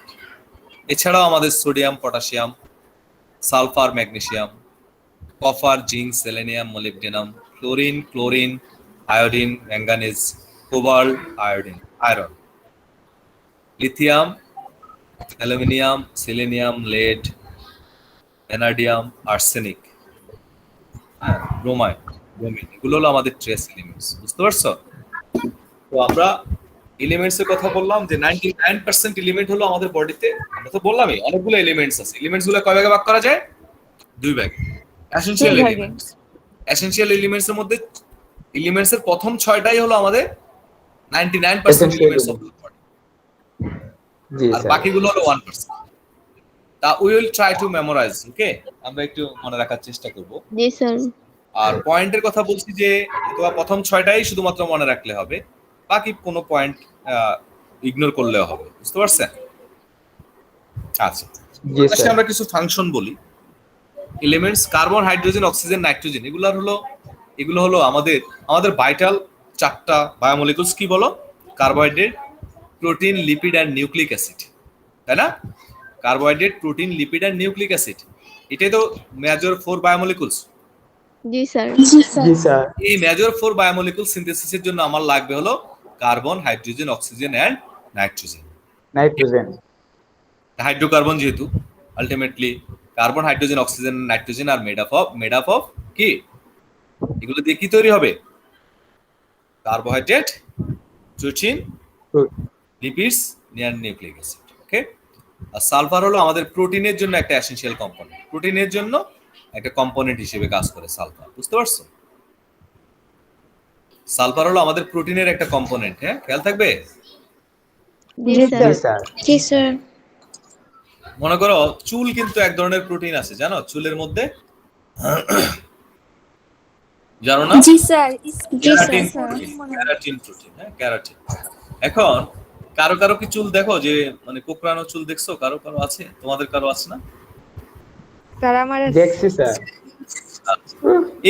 এছাড়াও আমাদের sodium, potassium, sulphur, magnesium, copper, zinc, selenium, molybdenum, chlorine, chlorine, iodine, manganese, cobalt, iodine, iron, lithium, aluminium, selenium, lead, vanadium, arsenic, bromide, bromine, এগুলো হলো আমাদের trace elements, বুঝতে পারছো? তো আমরা elements এর কথা বললাম যে 99% এলিমেন্ট হলো আমাদের বডিতে, আমরা তো বললামই অনেকগুলো এলিমেন্টস আছে। এলিমেন্টস গুলো কয় ভাগে ভাগ করা যায়? দুই ভাগে। এসেনশিয়াল এলিমেন্টস, এসেনশিয়াল এলিমেন্টস এর মধ্যে এলিমেন্টস এর প্রথম 6টাই হলো আমাদের 99% Essential elements of the body, জি আর স্যার। বাকিগুলো হলো 1%। তা we will try to memorize, okay? আমরা একটু মনে রাখার চেষ্টা করব। জি স্যার। আর পয়েন্টের কথা বলছি যে তোমার প্রথম 6টাই শুধুমাত্র মনে রাখলে হবে, বাকি কোনো পয়েন্ট ইগনোর করলেও হবে, বুঝতে পারছেন? আচ্ছা, জি আজকে স্যার। আমরা কিছু ফাংশন বলি। Elements carbon, hydrogen, oxygen, nitrogen, এগুলো হলো আমাদের ভাইটাল 4টা বায়োমলিকুলস। কি বলো? Carbohydrate, protein, lipid and nucleic acid, তাই না? Carbohydrate, protein, lipid and nucleic acid, এটাই তো মেজর 4 বায়োমলিকুলস। জি স্যার। জি স্যার। এই মেজর 4 বায়োমলিকুল সিনথেসিসের জন্য আমার লাগবে হলো carbon, hydrogen, oxygen and nitrogen. Nitrogen. Hydrocarbon যেহেতু ultimately carbon, hydrogen, oxygen, nitrogen are made up of কি? এগুলো দিয়ে কি তৈরি হবে? Carbohydrate, protein, lipids, nucleic acid, okay? আর সালফার হলো আমাদের প্রোটিনের জন্য একটা এসেনশিয়াল কম্পোনেন্ট, প্রোটিনের জন্য একটা কম্পোনেন্ট হিসেবে কাজ করে সালফার, বুঝতে পারছো? সালফার হলো আমাদের প্রোটিনের একটা কম্পোনেন্ট, হ্যাঁ, খেয়াল থাকবে। জি জি স্যার। স্যার। জি স্যার। মনে করো চুল কিন্তু এক ধরনের প্রোটিন আছে, জানো? চুলের মধ্যে জানো না? জি স্যার। জি keratin sir. Protein, keratin protein, হ্যাঁ, ক্যারাটিন। এখন কারো কারো কি চুল দেখো যে মানে কোকড়ানো চুল দেখছো? কারো কারো আছে? তোমাদের কারো আছে না? স্যার আমার দেখছি স্যার।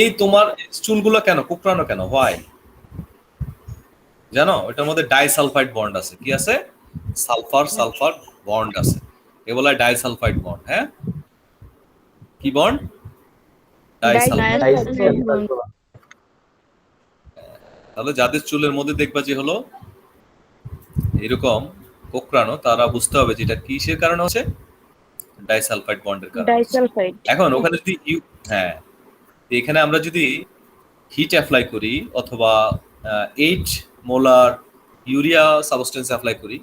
এই তোমার চুলগুলো কেন কোকড়ানো কেন? হোয়াই? জানো? এটার মধ্যে ডাইসালফাইড বন্ড আছে। কি আছে? সালফার সালফার বন্ড আছে, এগুলা ডাইসালফাইড বন্ড। হ্যাঁ, কি বন্ড? ডাইসালফাইড। তাহলে যাদের চুলের মধ্যে দেখবা যে হলো এরকম কোকড়ানো, তারা বুঝতে হবে যে এটা কিসের কারণে হচ্ছে? ডাইসালফাইড বন্ডের কারণে। ডাইসালফাইড। এখন ওখানে যদি হ্যাঁ, এখানে আমরা যদি হিট অ্যাপ্লাই করি অথবা 8 মোলার ইউরিয়া সাবস্টেন্স অ্যাপ্লাই করি,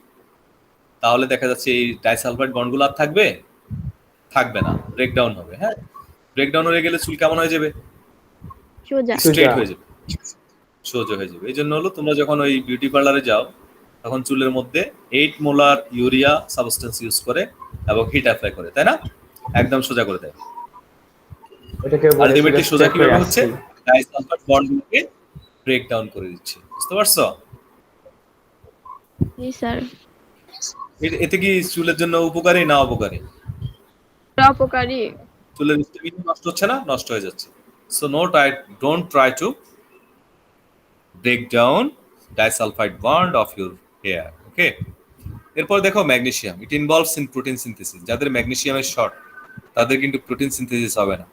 তাহলে দেখা যাচ্ছে এই ডাইসালফাইড বন্ডগুলো আর থাকবে না, ব্রেকডাউন হবে। হ্যাঁ, ব্রেকডাউন হয়ে গেলে চুল কেমন হয়ে যাবে? সোজা। স্ট্রেট হয়ে যাবে, সোজা হয়ে যাবে। এই জন্য হলো তোমরা যখন ওই বিউটি পার্লারে যাও, তখন চুলের মধ্যে 8 মোলার ইউরিয়া সাবস্টেন্স ইউজ করে এবং হিট অ্যাপ্লাই করে, তাই না? একদম সোজা করে দেয়। ওটাকে বলে আলটিমেটলি সোজা step কিভাবে হয়ে হচ্ছে? আসছে। ডাইসালফাইড বন্ডগুলোকে ব্রেক ডাউন করে দিচ্ছে, বুঝতে পারছো? জি স্যার। এতে কি চুলের জন্য উপকারী না অপকারী? অপকারী। চুলের স্টেবিলিটি নষ্ট হচ্ছে না, নষ্ট হয়ে যাচ্ছে। So don't try to break down disulphide bond of your hair. Okay, এরপর দেখো magnesium, it involves in protein synthesis. যাদের ম্যাগনেসিয়ামের শর্ট তাদের কিন্তু প্রোটিন সিনথেসিস হবে না।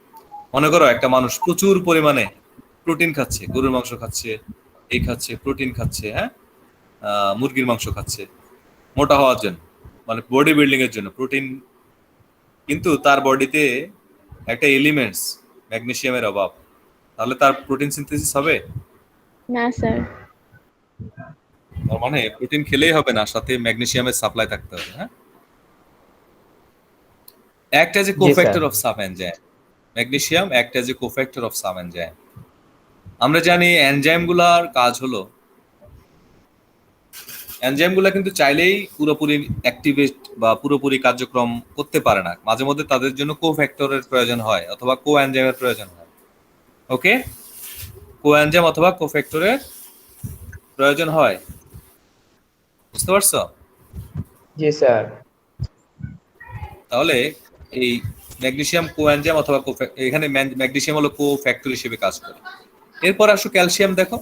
মনে করো একটা মানুষ প্রচুর পরিমাণে প্রোটিন খাচ্ছে, গরুর মাংস খাচ্ছে, এই খাচ্ছে, প্রোটিন খাচ্ছে, হ্যাঁ, মুরগির মাংস খাচ্ছে মোটা হওয়ার জন্য, মানে বডি বিল্ডিং এর জন্য প্রোটিন, কিন্তু তার বডিতে একটা এলিমেন্টস ম্যাগনেসিয়ামের অভাব, তাহলে তার প্রোটিন সিনথেসিস হবে? না স্যার। তার মানে প্রোটিন খেলেই হবে না, সাথে ম্যাগনেসিয়ামের সাপ্লাই থাকতে হবে। হ্যাঁ, act as a G cofactor sir. of some enzyme. Magnesium act as a cofactor of some enzyme. আমরা জানি এনজাইম গুলার কাজ হলো, এনজাইম গুলা কিন্তু চাইলেই পুরোপুরি অ্যাক্টিভেট বা পুরোপুরি কার্যক্রম করতে পারে না, মাঝে মধ্যে তাদের জন্য কোফ্যাক্টরের প্রয়োজন হয় অথবা কো এনজাইমের প্রয়োজন হয়। ওকে, কো এনজাইম অথবা কোফ্যাক্টরের প্রয়োজন হয়, বুঝতে পারছো? জি স্যার। তাহলে এই ম্যাগনেসিয়াম কোএনজাইম অথবা এখানে ম্যাগনেসিয়াম হলো কোফ্যাক্টর হিসেবে কাজ করে। এরপর আসো ক্যালসিয়াম। দেখো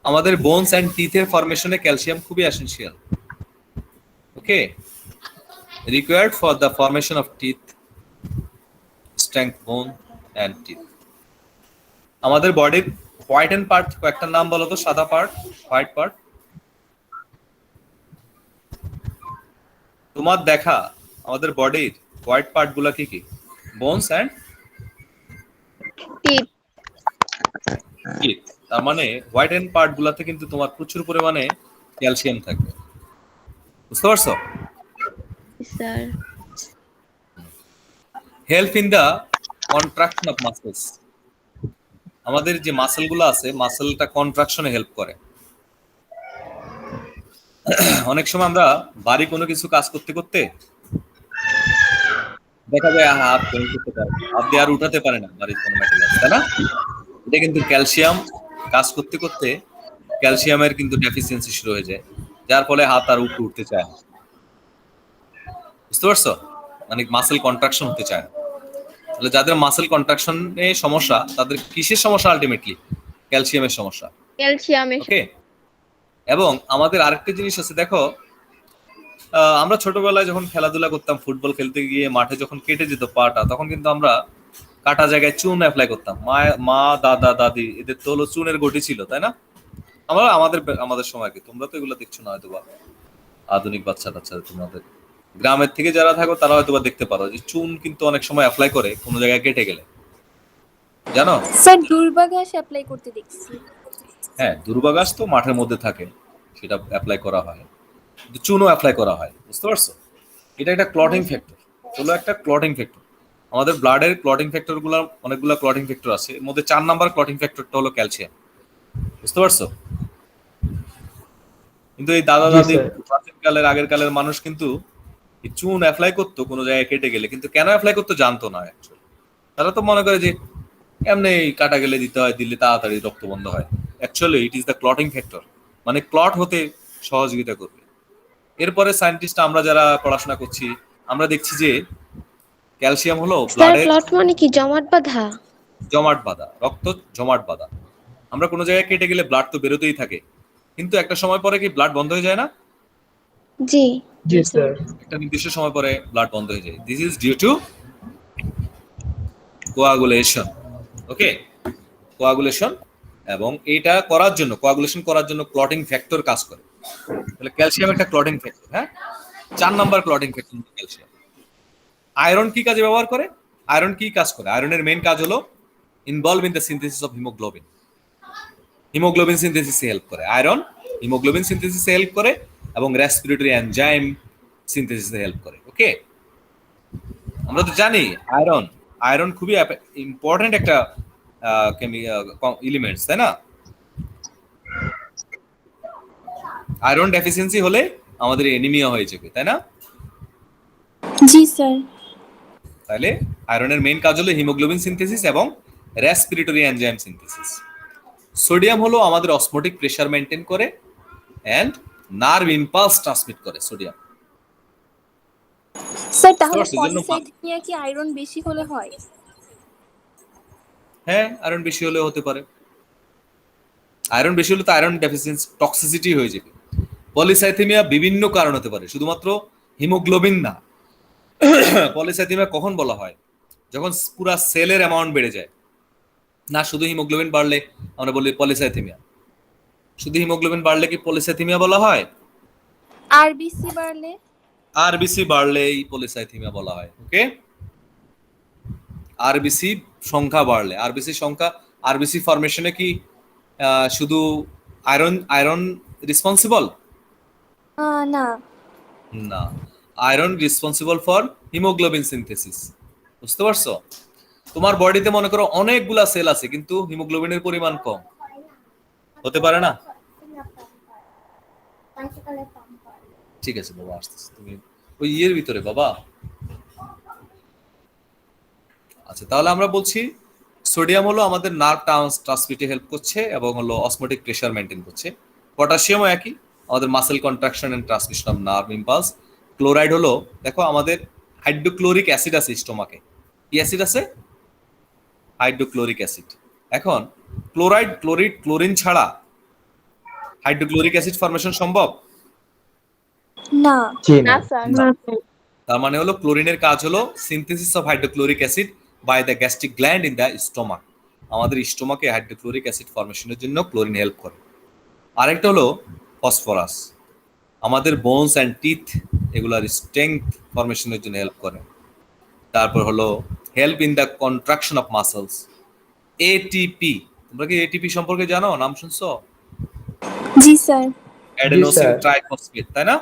আমাদের বোনস এন্ড টিথের ফরমেশনে ক্যালসিয়াম খুবই essential. Okay, required for the formation of teeth, strength, বোন এন্ড টিথ। আমাদের বডির হোয়াইট এন্ড পার্ট কয়েকটা নাম বলো তো, সাদা পার্ট, হোয়াইট পার্ট। তোমার দেখা আমাদের বডির হোয়াইট পার্ট গুলা কি কি? Bones and teeth. টিথ। তার মানে হোয়াইট এন্ড পার্ট গুলাতে কিন্তু তোমার প্রচুর পরিমাণে ক্যালসিয়াম থাকবে, বুঝতে পারছো? Sir. Help in the contraction of muscles. আমাদের যে মাসেল গুলো আছে, মাসেলটা কন্ট্রাকশনে হেল্প করে। অনেক সময় আমরা বাড়ি কোনো কিছু কাজ করতে করতে দেখা যায় হাত পেন করতে পারে, হাত দিয়ে আর উঠাতে পারে না বাড়ির কোনো ম্যাটেরিয়াল, তাই না? এটা কিন্তু ক্যালসিয়াম কাজ করতে করতে ক্যালসিয়ামের কিন্তু ডেফিসিয়েন্সি শুরু হয়ে যায়, যার ফলে হাত আর উপরে উঠতে চায় না, বুঝতে পারছো? মানে মাসেল কন্ট্রাকশন হতে চায় না। তাহলে যাদের মাসেল কন্ট্রাকশনে সমস্যা, তাদের কিসের সমস্যা? আলটিমেটলি ক্যালসিয়ামের সমস্যা। ক্যালসিয়ামের। ওকে, এবং আমাদের আরেকটা জিনিস আছে, দেখো আমরা ছোটবেলায় যখন খেলাধুলা করতাম, ফুটবল খেলতে গিয়ে মাঠে যখন কেটে যেত পাটা, তখন কিন্তু আমরা কাটা জায়গায় চুন অ্যাপ্লাই করতাম। মা দাদা দাদি এদের তো হলো চুনের গটি ছিল, তাই না? আমরা আমাদের সময় কি, তোমরা তো এগুলো দেখছো না হয়তো, বা আধুনিক বাচ্চা টাচ্চা তোমাদের গ্রামের থেকে যারা থাকো তারা হয়তো বা দেখতে পারো যে চুন কিন্তু অনেক সময় অ্যাপ্লাই করে কোনো জায়গায় কেটে গেলে, জানো? স্যার দুর্বা ঘাস অ্যাপ্লাই করতে দেখছি। হ্যাঁ, দুর্বাঘাস তো মাঠের মধ্যে থাকে, সেটা অ্যাপ্লাই করা হয়, কিন্তু চুনও অ্যাপ্লাই করা হয়, বুঝতে পারছো? এটা একটা ক্লটিং ফ্যাক্টর, হলো একটা ক্লটিং ফ্যাক্টর। আমাদের ব্লাডের ক্লটিং ফ্যাক্টর গুলো, অনেকগুলো ক্লটিং ফ্যাক্টর আছে, এর মধ্যে 4 নাম্বার ক্লটিং ফ্যাক্টরটা হলো ক্যালসিয়াম, বুঝতে পারছো? কিন্তু এই দাদা জি দাদি স্যার। প্রাচীন কালের, আগের কালের মানুষ কিন্তু এই চুন অ্যাপ্লাই করতো কোনো জায়গায় কেটে গেলে, কিন্তু কেন অ্যাপ্লাই করতো জানতো না অ্যাকচুয়ালি। তারা তো মনে করে যে এমনি কাটা গেলে দিতে হয়, দিলে তাড়াতাড়ি রক্ত বন্ধ হয়। Actually it is the clotting factor, মানে ক্লট হতে সহযোগিতা করবে। এরপরে সায়েন্টিস্ট, আমরা যারা পড়াশোনা করছি, আমরা দেখছি যে ক্যালসিয়াম হলো স্যার ব্লাডের ক্লট মানে কি? জমাট বাঁধা? জমাট বাঁধা, রক্ত জমাট বাঁধা। আমরা কোনো জায়গায় কেটে গেলে ব্লাড তো বেরোতেই থাকে, কিন্তু একটা সময় পরে কি ব্লাড বন্ধ হয়ে যায় না? জি। জি স্যার। একটা নির্দিষ্ট সময় পরে ব্লাড বন্ধ হয়ে যায়। This is due to coagulation. Okay, coagulation. এবং এটা করার জন্য, কোয়াগুলেশন করার জন্য ক্লটিং ফ্যাক্টর কাজ করে। তাহলে ক্যালসিয়াম একটা ক্লটিং ফ্যাক্টর। হ্যাঁ, 4 number clotting factor calcium. Iron কি কাজে ব্যবহার করে? আয়রন কি কাজ করে? আয়রনের মেইন কাজ হলো involve in the synthesis of haemoglobin. Haemoglobin সিনথেসিসে হেল্প করে আয়রন, হিমোগ্লোবিন সিনথেসিসে হেল্প করে এবং রেসপিরেটরি এনজাইম সিনথেসিসে হেল্প করে। ওকে, আমরা তো জানি আয়রন, আয়রন খুবই ইম্পর্টেন্ট একটা এলিমেন্টস, তাই না? আয়রন ডেফিসিয়েন্সি হলে আমাদের এনিমিয়া হয়ে যাবে, তাই না? জি স্যার। তাহলে আয়রনের মেইন কাজ হলো হিমোগ্লোবিন সিনথেসিস এবং রেসপিরেটরি এনজাইম সিনথেসিস। সোডিয়াম হলো আমাদের অসমোটিক প্রেসার মেইনটেইন করে এন্ড নার্ভ ইম্পালস ট্রান্সমিট করে সোডিয়াম। স্যার তাহলে সেজন্য পলিসাইথেমিয়া কি আয়রন বেশি হলে হয়? হ্যাঁ, আয়রন বেশি হলে হতে পারে। আয়রন বেশি হলে তো আয়রন ডেফিসিয়েন্সি টক্সিসিটি হয়ে যাবে। পলিসাইথেমিয়া বিভিন্ন কারণ হতে পারে, শুধুমাত্র হিমোগ্লোবিন না। পলিসাইথেমিয়া কখন বলা হয়? যখন পুরা সেলের অ্যামাউন্ট বেড়ে যায়। না শুধু হিমোগ্লোবিন বাড়লে আমরা বলি পলিসাইথেমিয়া। শুধু হিমোগ্লোবিন বাড়লে কি পলিসাইথেমিয়া বলা হয়? আরবিসি বাড়লে? আরবিসি বাড়লেই পলিসাইথেমিয়া বলা হয়। ওকে, আরবিসি সংখ্যা বাড়লে, আরবিসি ফরমেশনে কি শুধু আয়রন রেসপন্সিবল? না। না, iron responsible for haemoglobin synthesis. বুঝতে পারছো? তোমার বডিতে মনে করো অনেকগুলা সেল আছে কিন্তু হিমোগ্লোবিনের পরিমাণ কম, হতে পারে না? ঠিক আছে বাবা, আসতেছে, তুমি ওই ইয়ের ভিতরে বাবা। আচ্ছা, তাহলে আমরা বলছি সোডিয়াম হলো আমাদের নার্ভ ট্রান্সমিটে হেল্প করছে এবং হলো অসমোটিক প্রেসার মেনটেন করছে। পটাশিয়ামও একই, আমাদের muscle contraction and transmission of nerve impulse. Chloride হলো, দেখো আমাদের হাইড্রোক্লোরিক অ্যাসিড আছে স্টোমাকে। কি অ্যাসিড আছে? Hydrochloric acid. এখন ক্লোরিন ছাড়া হাইড্রোক্লোরিক অ্যাসিড ফরমেশন সম্ভব? না। জি না। তার মানে হলো ক্লোরিনের কাজ হলো synthesis of hydrochloric acid by the gastric gland in the stomach. আমাদের স্টোমাকে হাইড্রোক্লোরিক অ্যাসিড ফরমেশনের জন্য ক্লোরিন হেল্প করে। আরেকটা হলো ফসফরাস, আমাদের বোনস অ্যান্ড টিথ এগুলার স্ট্রেংথ ফরমেশনের জন্য হেল্প করে। তারপর হলো help in the contraction of muscles. ATP, তোমরা কি এটিপি সম্পর্কে জানো? নাম শুনছো? জি স্যার। অ্যাডেনোসিন ট্রাইফসফেট, তাই না?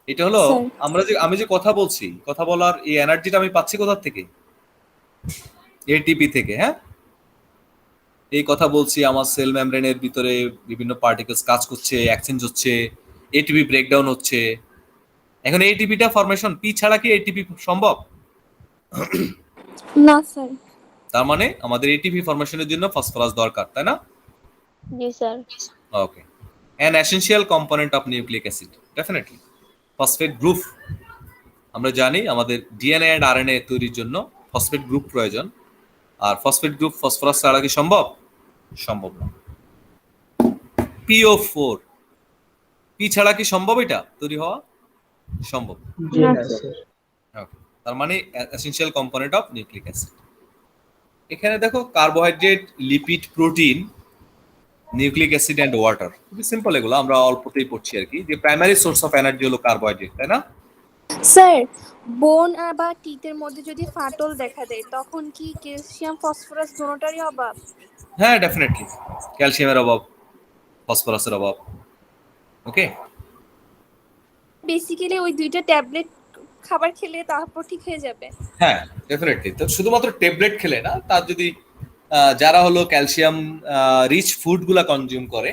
এটা হলো স্যার। আমি যে কথা বলছি, কথা বলার এই এনার্জিটা আমি পাচ্ছি কোথা থেকে? এটিপি থেকে। হ্যাঁ, এই কথা বলছি, আমার সেল মেমব্রেনের ভিতরে বিভিন্ন পার্টিকেলস কাজ করছে, এক্সচেঞ্জ হচ্ছে, এটিপি ব্রেকডাউন হচ্ছে। এখন এটিপিটা ফরমেশন, পি ছাড়া কি এটিপি সম্ভব? না স্যার। তার মানে আমাদের এটিপি ফরমেশনের জন্য ফসফরাস দরকার, তাই না? জি sir. Okay, an essential component of nucleic acid, definitely. Phosphate group, আমরা জানি আমাদের ডিএনএ এন্ড আরএনএ তৈরির জন্য ফসফেট গ্রুপ প্রয়োজন। আর ফসফেট গ্রুপ ফসফরাস ছাড়া কি সম্ভব? সম্ভব না। PO4, পি ছাড়া কি সম্ভব এটা তৈরি হওয়া? সম্ভব। জি না স্যার। Okay, তার মানে essential component of nucleic acid. এখানে দেখো carbohydrate, lipid, protein, nucleic acid and water, খুবই সিম্পল। এগুলো আমরা অল্পতেই পড়ছি আর কি, যে প্রাইমারি সোর্স অফ এনার্জি হলো কার্বোহাইড্রেট, তাই না? স্যার, বোন আর বা টিথের মধ্যে যদি ফাটল দেখা দেয় তখন কি ক্যালসিয়াম ফসফরাস দুটোটারই অভাব? হ্যাঁ, ডেফিনেটলি ক্যালসিয়ামের অভাব, ফসফরাসের অভাব। ওকে, বেসিক্যালি ওই দুইটা ট্যাবলেট খাবার খেলে তারপর ঠিক হয়ে যাবে? হ্যাঁ ডেফিনেটলি। তো শুধুমাত্র ট্যাবলেট খেলে না, তার যদি যারা হলো ক্যালসিয়াম রিচ ফুড গুলা কনজিউম করে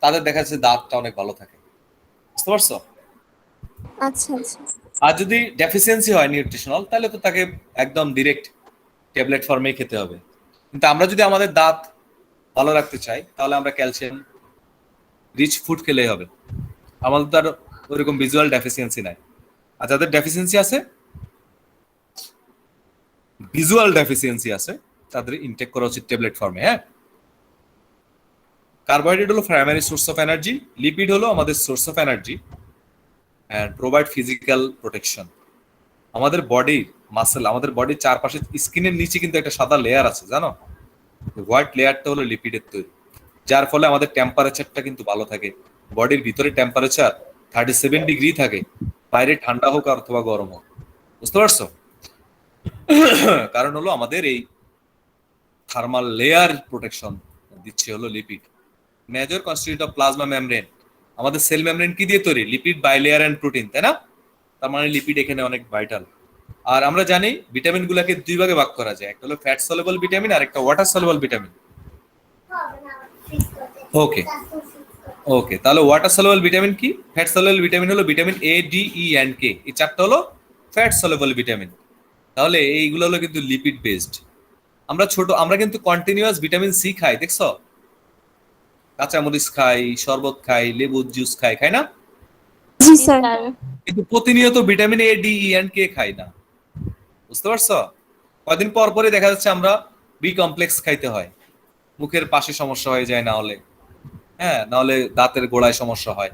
তাদের দেখা যাচ্ছে দাঁতটা অনেক ভালো থাকে। বুঝতে পারছো? আচ্ছা আচ্ছা। আর যদি ডেফিসিয়েন্সি হয় নিউট্রিশনাল, তাহলে তো তাকে একদম ডিরেক্ট ট্যাবলেট ফর্মেই খেতে হবে। কিন্তু আমরা যদি আমাদের দাঁত ভালো রাখতে চাই তাহলে আমরা ক্যালসিয়াম রিচ ফুড খেলেই হবে। আমাদের তো আর ওইরকম ভিজুয়াল ডেফিসিয়েন্সি নাই। আর যাদের ডেফিসিয়েন্সি আছে, ভিজুয়াল ডেফিসিয়েন্সি আছে, তাদের ইনটেক করা উচিত ট্যাবলেট ফর্মে। হ্যাঁ, কার্বোহাইড্রেট হলো primary source of energy, lipid হলো আমাদের source of energy and provide physical protection. আমাদের বডির মাসেল, আমাদের বডির চারপাশে স্কিনের নিচে কিন্তু একটা সাদা লেয়ার আছে, জানো? হোয়াইট লেয়ারটা হলো লিপিডের তৈরি, যার ফলে আমাদের টেম্পারেচারটা কিন্তু ভালো থাকে। বডির ভিতরে টেম্পারেচার 37 ডিগ্রি থাকে, বাইরে ঠান্ডা হোক আর অথবা গরম হোক। বুঝতে পারছো? কারণ হলো আমাদের এই থার্মাল লেয়ার প্রোটেকশন দিচ্ছে হলো lipid. Major constituent of plasma membrane, আমাদের সেল মেমব্রেন কি দিয়ে তৈরি? লিপিড, বাইলেয়ার এন্ড প্রোটিন, তাই না? তার মানে লিপিড এখানে অনেক ভাইটাল। আর আমরা জানি ভিটামিন গুলাকে দুই ভাগে ভাগ করা যায়, একটা হলো ফ্যাট সলিবল ভিটামিন আর একটা water soluble vitamin. Okay okay, তাহলে ওয়াটার সলিবল ভিটামিন কি? ফ্যাট সলিবল ভিটামিন হলো vitamin A, D, E and K, এই চারটা হলো ফ্যাট সলিবল ভিটামিন। তাহলে এইগুলো হলো কিন্তু লিপিড বেসড। আমরা কিন্তু কন্টিনিউয়াস ভিটামিন সি খাই, দেখছো? কাঁচামরিচ খাই, শরবত খাই, লেবু জুস খাই না? জি স্যার। কিন্তু প্রতিনিয়ত vitamin A, D, E and K খাই না। বুঝতে পারছো? কয়দিন পর পরই দেখা যাচ্ছে আমরা বি কমপ্লেক্স খাইতে হয়, মুখের পাশে সমস্যা হয়ে যায়, না হলে হ্যাঁ, না হলে দাঁতের গোড়ায় সমস্যা হয়।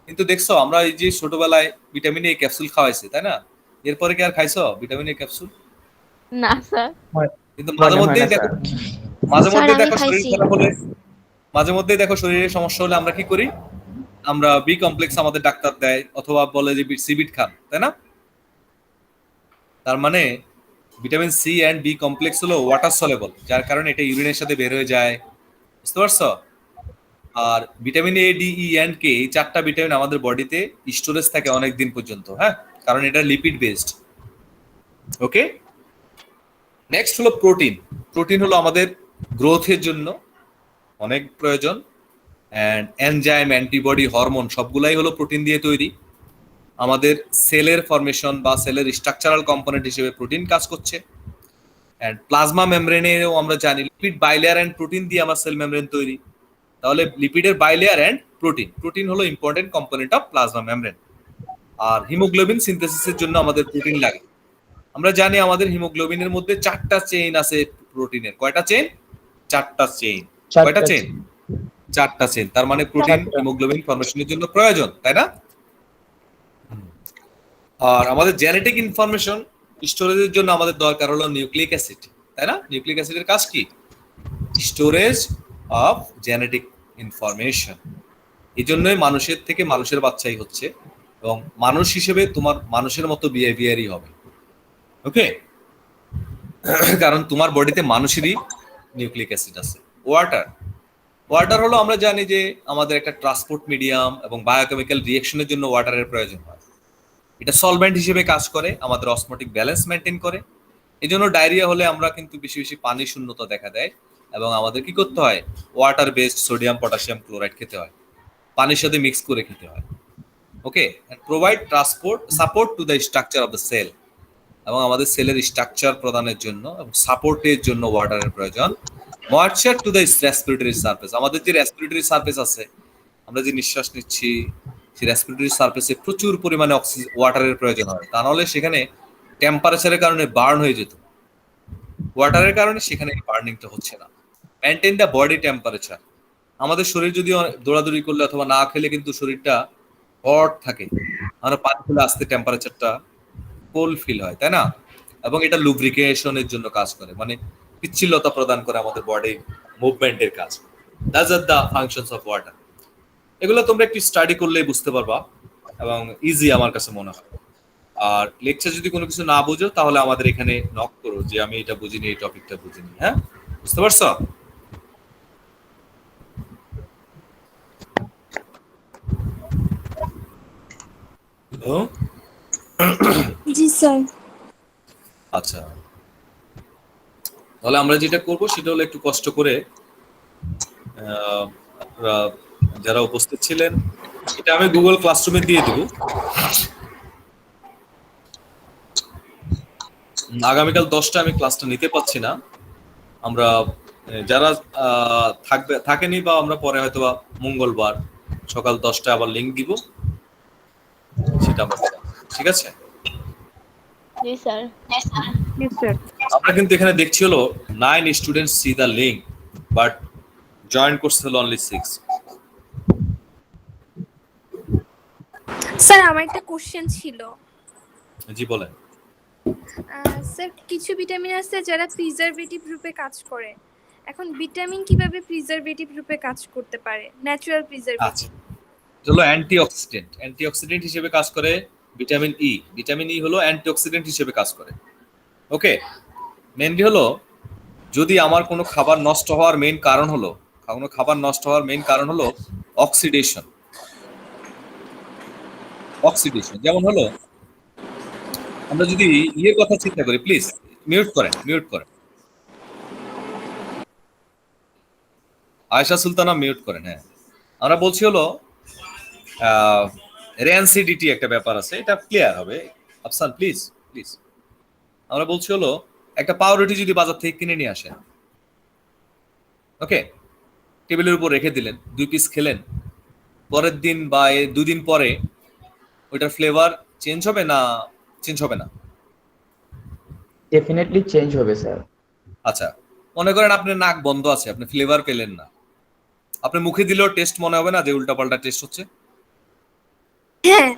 কিন্তু দেখছো আমরা এই যে ছোটবেলায় ভিটামিন এ ক্যাপসুল খাওয়াইছে, তাই না? এরপরে কি আর খাইছো ভিটামিন এ ক্যাপসুল? না স্যার। কিন্তু মাঝে মনে হয় মধ্যেই না দেখো, স্যার। মাঝে স্যার, মধ্যে আমি দেখো শরীর খাইছি। খারাপ হলে, মাঝে মধ্যেই দেখো শরীরে সমস্যা হলে আমরা কি করি, আমরা বি কমপ্লেক্স আমাদের ডাক্তার দেয়, অথবা বলে যে সিবিট খান, তাই না? তার মানে vitamin C and B complex হলো ওয়াটার সলেবল, যার কারণে এটা ইউরিনের সাথে বের হয়ে যায়, বুঝতে পারছো? আর vitamin A, D, E and K, এই চারটা ভিটামিন আমাদের বডিতে স্টোরেজ থাকে অনেক দিন পর্যন্ত, হ্যাঁ, কারণ এটা লিপিড বেসড। ওকে, নেক্সট হলো প্রোটিন। প্রোটিন হলো আমাদের গ্রোথের জন্য অনেক প্রয়োজন, অ্যান্ড এনজাইম, অ্যান্টিবডি, হরমোন সবগুলাই হলো প্রোটিন দিয়ে তৈরি। আমাদের সেলের ফরমেশন বা সেলের স্ট্রাকচারাল কম্পোনেন্ট হিসেবে প্রোটিন কাজ করছে। অ্যান্ড প্লাজমা মেমব্রেনেও আমরা জানি লিপিড, বাইলেয়ার অ্যান্ড প্রোটিন দিয়ে আমার সেল মেমব্রেন তৈরি। তাহলে লিপিডের বাইলেয়ার অ্যান্ড প্রোটিন, প্রোটিন হলো important component of plasma membrane. আর হিমোগ্লোবিন সিনথেসিসের জন্য আমাদের প্রোটিন লাগে। আমরা জানি আমাদের হিমোগ্লোবিনের মধ্যে 4টা চেইন আছে প্রোটিনের। কয়টা চেইন? 4টা চেইন। কয়টা চেইন? 4টা চেইন। তার মানে প্রোটিন হিমোগ্লোবিন ফরমেশনের জন্য প্রয়োজন, তাই না? আর আমাদের জেনেটিক ইনফরমেশন স্টোরেজের জন্য আমাদের দরকার হলো নিউক্লিক অ্যাসিড, তাই না? নিউক্লিক অ্যাসিডের কাজ কি? Storage of genetic information. এই জন্যই মানুষের থেকে মানুষের বাচ্চাই হচ্ছে, এবং মানুষ হিসেবে তোমার মানুষের মতো বিহেভিয়ারই হবে। ওকে, কারণ তোমার বডিতে মানুষেরই নিউক্লিক অ্যাসিড আছে। ওয়াটার, ওয়াটার হলো আমরা জানি যে আমাদের একটা ট্রান্সপোর্ট মিডিয়াম, এবং বায়োকেমিক্যাল রিঅ্যাকশনের জন্য ওয়াটারের প্রয়োজন হয়। এটা সলভেন্ট হিসেবে কাজ করে, আমাদের অসমোটিক ব্যালেন্স মেনটেন করে। এই জন্য ডায়রিয়া হলে আমরা কিন্তু বেশি বেশি পানি শূন্যতা দেখা দেয়, এবং আমাদের কি করতে হয়? Water based sodium potassium chloride খেতে হয়, পানির সাথে মিক্স করে খেতে হয়। Okay, provide transport support to the structure of the cell, এবং আমাদের সেলের স্ট্রাকচার প্রদানের জন্য এবং সাপোর্টের জন্য ওয়াটারের প্রয়োজন। Moisture to the respiratory surface, আমাদের যে রেসপিরেটরি সারফেস আছে, আমরা যে নিঃশ্বাস নিচ্ছি, সেই রেসপিরেটরি সারফেসে প্রচুর পরিমাণে অক্সিজেন, ওয়াটারের প্রয়োজন হয়। তা নাহলে সেখানে টেম্পারেচারের কারণে বার্ন হয়ে যেত, ওয়াটারের কারণে সেখানে বার্নিংটা হচ্ছে না। মেনটেন দ্য বডি টেম্পারেচার, আমাদের শরীর যদি দৌড়াদৌড়ি করলে অথবা না খেলে কিন্তু শরীরটা হট থাকে, আমরা পানি খেলে আসতে টেম্পারেচারটা কোল্ড ফিল হয়, তাই না? এবং এটা লুব্রিকেশনের জন্য কাজ করে, মানে পিচ্ছিলতা প্রদান করে আমাদের বডি মুভমেন্টের কাজ। That's are the functions of water. এগুলো তোমরা একটু স্টাডি করলেই বুঝতে পারবা, এবং ইজি আমার কাছে মনে হয়। আর লেকচার যদি কোনো কিছু না বুঝো, তাহলে আমাদের এখানে নক করো যে আমি এটা বুঝিনি, এই টপিকটা বুঝিনি। হ্যাঁ, বুঝতে পারছো? জি স্যার। আচ্ছা, তাহলে আমরা যেটা করব সেটা হলো একটু কষ্ট করে আপনারা যারা উপস্থিত ছিলেন, এটা আমি গুগল ক্লাসরুমে দিয়ে দিব। আগামীকাল 10টা আমি ক্লাসটা নিতে পারছি না। আমরা যারা থাকেনি, বা আমরা পরে হয়তো মঙ্গলবার সকাল 10টায় আবার লিংক দিব, সেটা আমরা, ঠিক আছে? জি স্যার। আমরা কিন্তু এখানে দেখছি হলো 9 students C the link, but join করছে হলো অনলি 6। স্যার আমার একটা কোশ্চেন ছিল। জি বলেন। স্যার কিছু ভিটামিন আছে যারা প্রিজারভেটিভ রূপে কাজ করে, এখন ভিটামিন কিভাবে প্রিজারভেটিভ রূপে কাজ করতে পারে? Natural preservative. আচ্ছা, হলো অ্যান্টিঅক্সিডেন্ট, অ্যান্টিঅক্সিডেন্ট হিসেবে কাজ করে ভিটামিন ই। ভিটামিন ই হলো অ্যান্টিঅক্সিডেন্ট হিসেবে কাজ করে। ওকে, মেনলি হলো যদি আমার কোনো খাবার নষ্ট হওয়ার মেইন কারণ হলো, অক্সিডেশন। যেমন হলো আমরা যদি ইয়ের কথা চিন্তা করি, প্লিজ মিউট করেন। আয়েশা সুলতানা মিউট করেন। হ্যাঁ, আমরা বলছি হলো র্যানসিডিটি একটা ব্যাপার আছে, এটা ক্লিয়ার হবে। আফসান প্লিজ। আমরা বলছি হলো একটা পাউরুটি যদি বাজার থেকে কিনে নিয়ে আসেন, ওকে, টেবিলের উপর রেখে দিলেন, 2 পিস খেলেন, পরের দিন বা 2 দিন পরে ওইটার ফ্লেভার চেঞ্জ হবে না? ডেফিনেটলি চেঞ্জ হবে স্যার। আচ্ছা, মনে করেন আপনার নাক বন্ধ আছে, আপনি ফ্লেভার পেলেন না, আপনি মুখে দিলেও টেস্ট মনে হবে না যে উল্টাপাল্টা টেস্ট হচ্ছে? হ্যাঁ,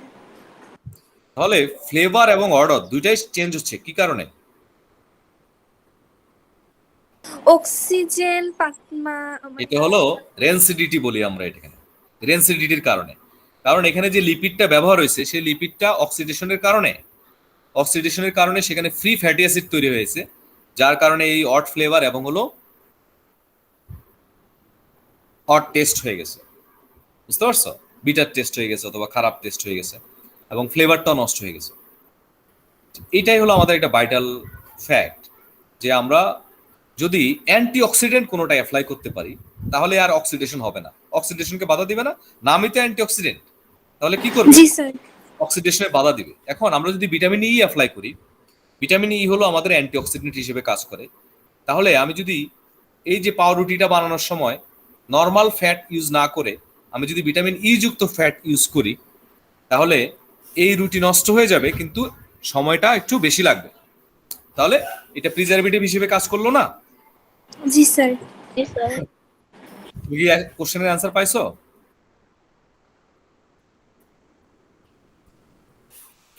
তাহলে ফ্লেভার এবং অর্ডার দুইটাই চেঞ্জ হচ্ছে কি কারণে? অক্সিজেন এটা হলো রেনসিডিটি বলি আমরা এখানে, রেনসিডিটির কারণে। কারণ এখানে যে লিপিডটা ব্যবহার হয়েছে সেই লিপিডটা অক্সিডেশনের কারণে সেখানে ফ্রি ফ্যাটি অ্যাসিড তৈরি হয়েছে, যার কারণে এই অড ফ্লেভার এবং হলো অড টেস্ট হয়ে গেছে। বুঝতে পারছো? বিটার টেস্ট হয়ে গেছে অথবা খারাপ টেস্ট হয়ে গেছে এবং ফ্লেভারটাও নষ্ট হয়ে গেছে। এটাই হলো আমাদের একটা ভাইটাল ফ্যাক্ট, যে আমরা যদি অ্যান্টিঅক্সিডেন্ট কোনোটা অ্যাপ্লাই করতে পারি তাহলে আর অক্সিডেশন হবে না, অক্সিডেশনকে বাধা দিবে না, নামই তো অ্যান্টিঅক্সিডেন্ট। তাহলে কি করবে? জি স্যার। অক্সিডেশনে বাধা দিবে। এখন আমরা যদি ভিটামিন ই অ্যাপ্লাই করি, ভিটামিন ই হলো আমাদের অ্যান্টিঅক্সিডেন্ট হিসেবে কাজ করে। তাহলে আমি যদি এই যে পাউরুটিটা বানানোর সময় নর্মাল ফ্যাট ইউজ না করে আমি যদি ভিটামিন ই যুক্ত ফ্যাট ইউজ করি, তাহলে এই রুটি নষ্ট হয়ে যাবে কিন্তু সময়টা একটু বেশি লাগবে। তাহলে এটা প্রিজারভেটিভ হিসেবে কাজ করলো না? জি স্যার। তুমি কি কোশ্চেনের অ্যান্সার পাইছো?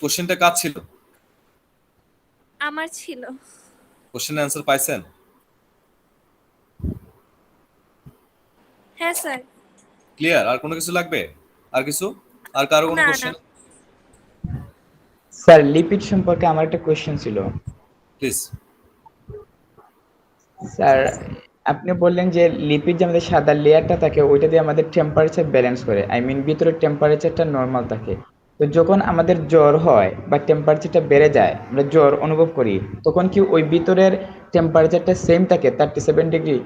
কোশ্চেনটা কাজ ছিল? আমার ছিল। কোশ্চেনের অ্যান্সার পাইছেন? হ্যাঁ স্যার। ক্লিয়ার? আর কোনো কিছু লাগবে? আর কিছু? আর কারো কোনো না, কোশ্চেন? স্যার লিপিড সম্পর্কে আমার একটা কোয়েশ্চেন ছিল। প্লিজ। স্যার আপনি বললেন যে লিপিড যে আমাদের সাদা লেয়ারটা থাকে ওইটা দিয়ে আমাদের টেম্পারেচার ব্যালেন্স করে, আই মিন ভিতরের টেম্পারেচারটা নর্মাল থাকে। তো যখন আমাদের জ্বর হয় বা টেম্পারেচারটা বেড়ে যায়, আমরা জ্বর অনুভব করি, তখন কি ওই ভিতরের টেম্পারেচারটা সেম থাকে 37 ডিগ্রি?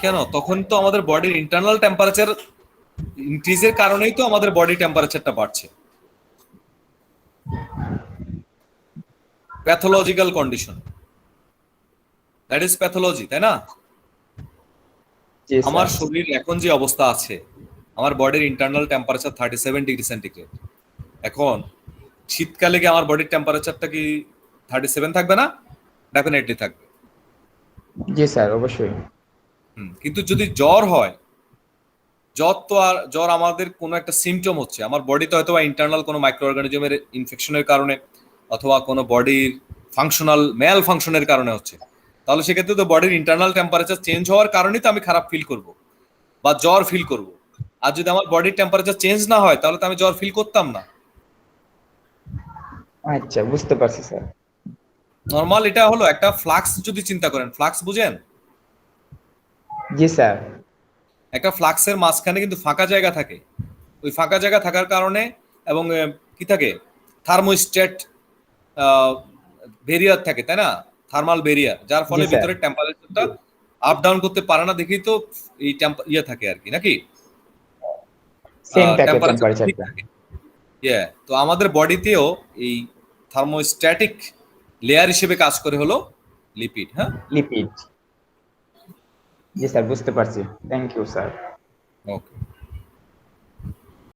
কেন? তখন তো আমাদের বডির ইন্টারনাল টেম্পারেচার ইনক্রিজের কারণেই তো আমাদের বডি টেম্পারেচারটা বাড়ছে। Pathological condition, that is pathology, তাই না? জি আমার স্যার। শরীর এখন যে অবস্থা আছে, আমার বডির ইন্টারনাল টেম্পারেচার 37 ডিগ্রি সেন্টিগ্রেড। এখন শীতকালে কি আমার বডির টেম্পারেচারটা কি 37 থাকবে না? ডেফিনেটলি থাকবে। জি স্যার অবশ্যই। কিন্তু যদি জ্বর হয়, জ্বর আমাদের কোনো একটা সিমটম হচ্ছে, আমার বডিতে হয়তো বা ইন্টারনাল কোনো মাইক্রো অর্গানিজমের ইনফেকশনের কারণে অথবা কোনো বডির ফাংশনাল ম্যাল ফাংশনের কারণে হচ্ছে, তাহলে সেক্ষেত্রে তো বডির ইন্টারনাল টেম্পারেচার চেঞ্জ হওয়ার কারণেই তো আমি খারাপ ফিল করব বা জ্বর ফিল করব। আর যদি আমার বডির টেম্পারেচার চেঞ্জ না হয় তাহলে তো আমি জ্বর ফিল করতাম না। আচ্ছা বুঝতে পারছি স্যার। নরমাল এটা হলো একটা ফ্লাক্স, যদি চিন্তা করেন, ফ্লাক্স বুঝেন? জি স্যার। একটা ফ্লাক্সের মাঝখানে কিন্তু ফাঁকা জায়গা থাকে, ওই ফাঁকা জায়গা থাকার কারণে এবং কি থাকে, থার্মোস্ট্যাট ব্যারিয়ার থাকে, তাই না? থার্মাল ব্যারিয়ার, যার ফলে জি, স্যার। ভিতরে টেম্পারেচারটা আপ ডাউন করতে পারে না, দেখেই তো এই ইয়ে থাকে আর কি, নাকি? সেম থাকে টেম্পারেচার ঠিক টেম্পারেচারটা। থাকে। তো আমাদের বডিতেও এই থার্মোস্ট্যাটিক লেয়ার হিসেবে কাজ করে হলো লিপিড। হ্যাঁ, লিপিড। জি স্যার বুঝতে পারছি। Thank you sir. ওকে।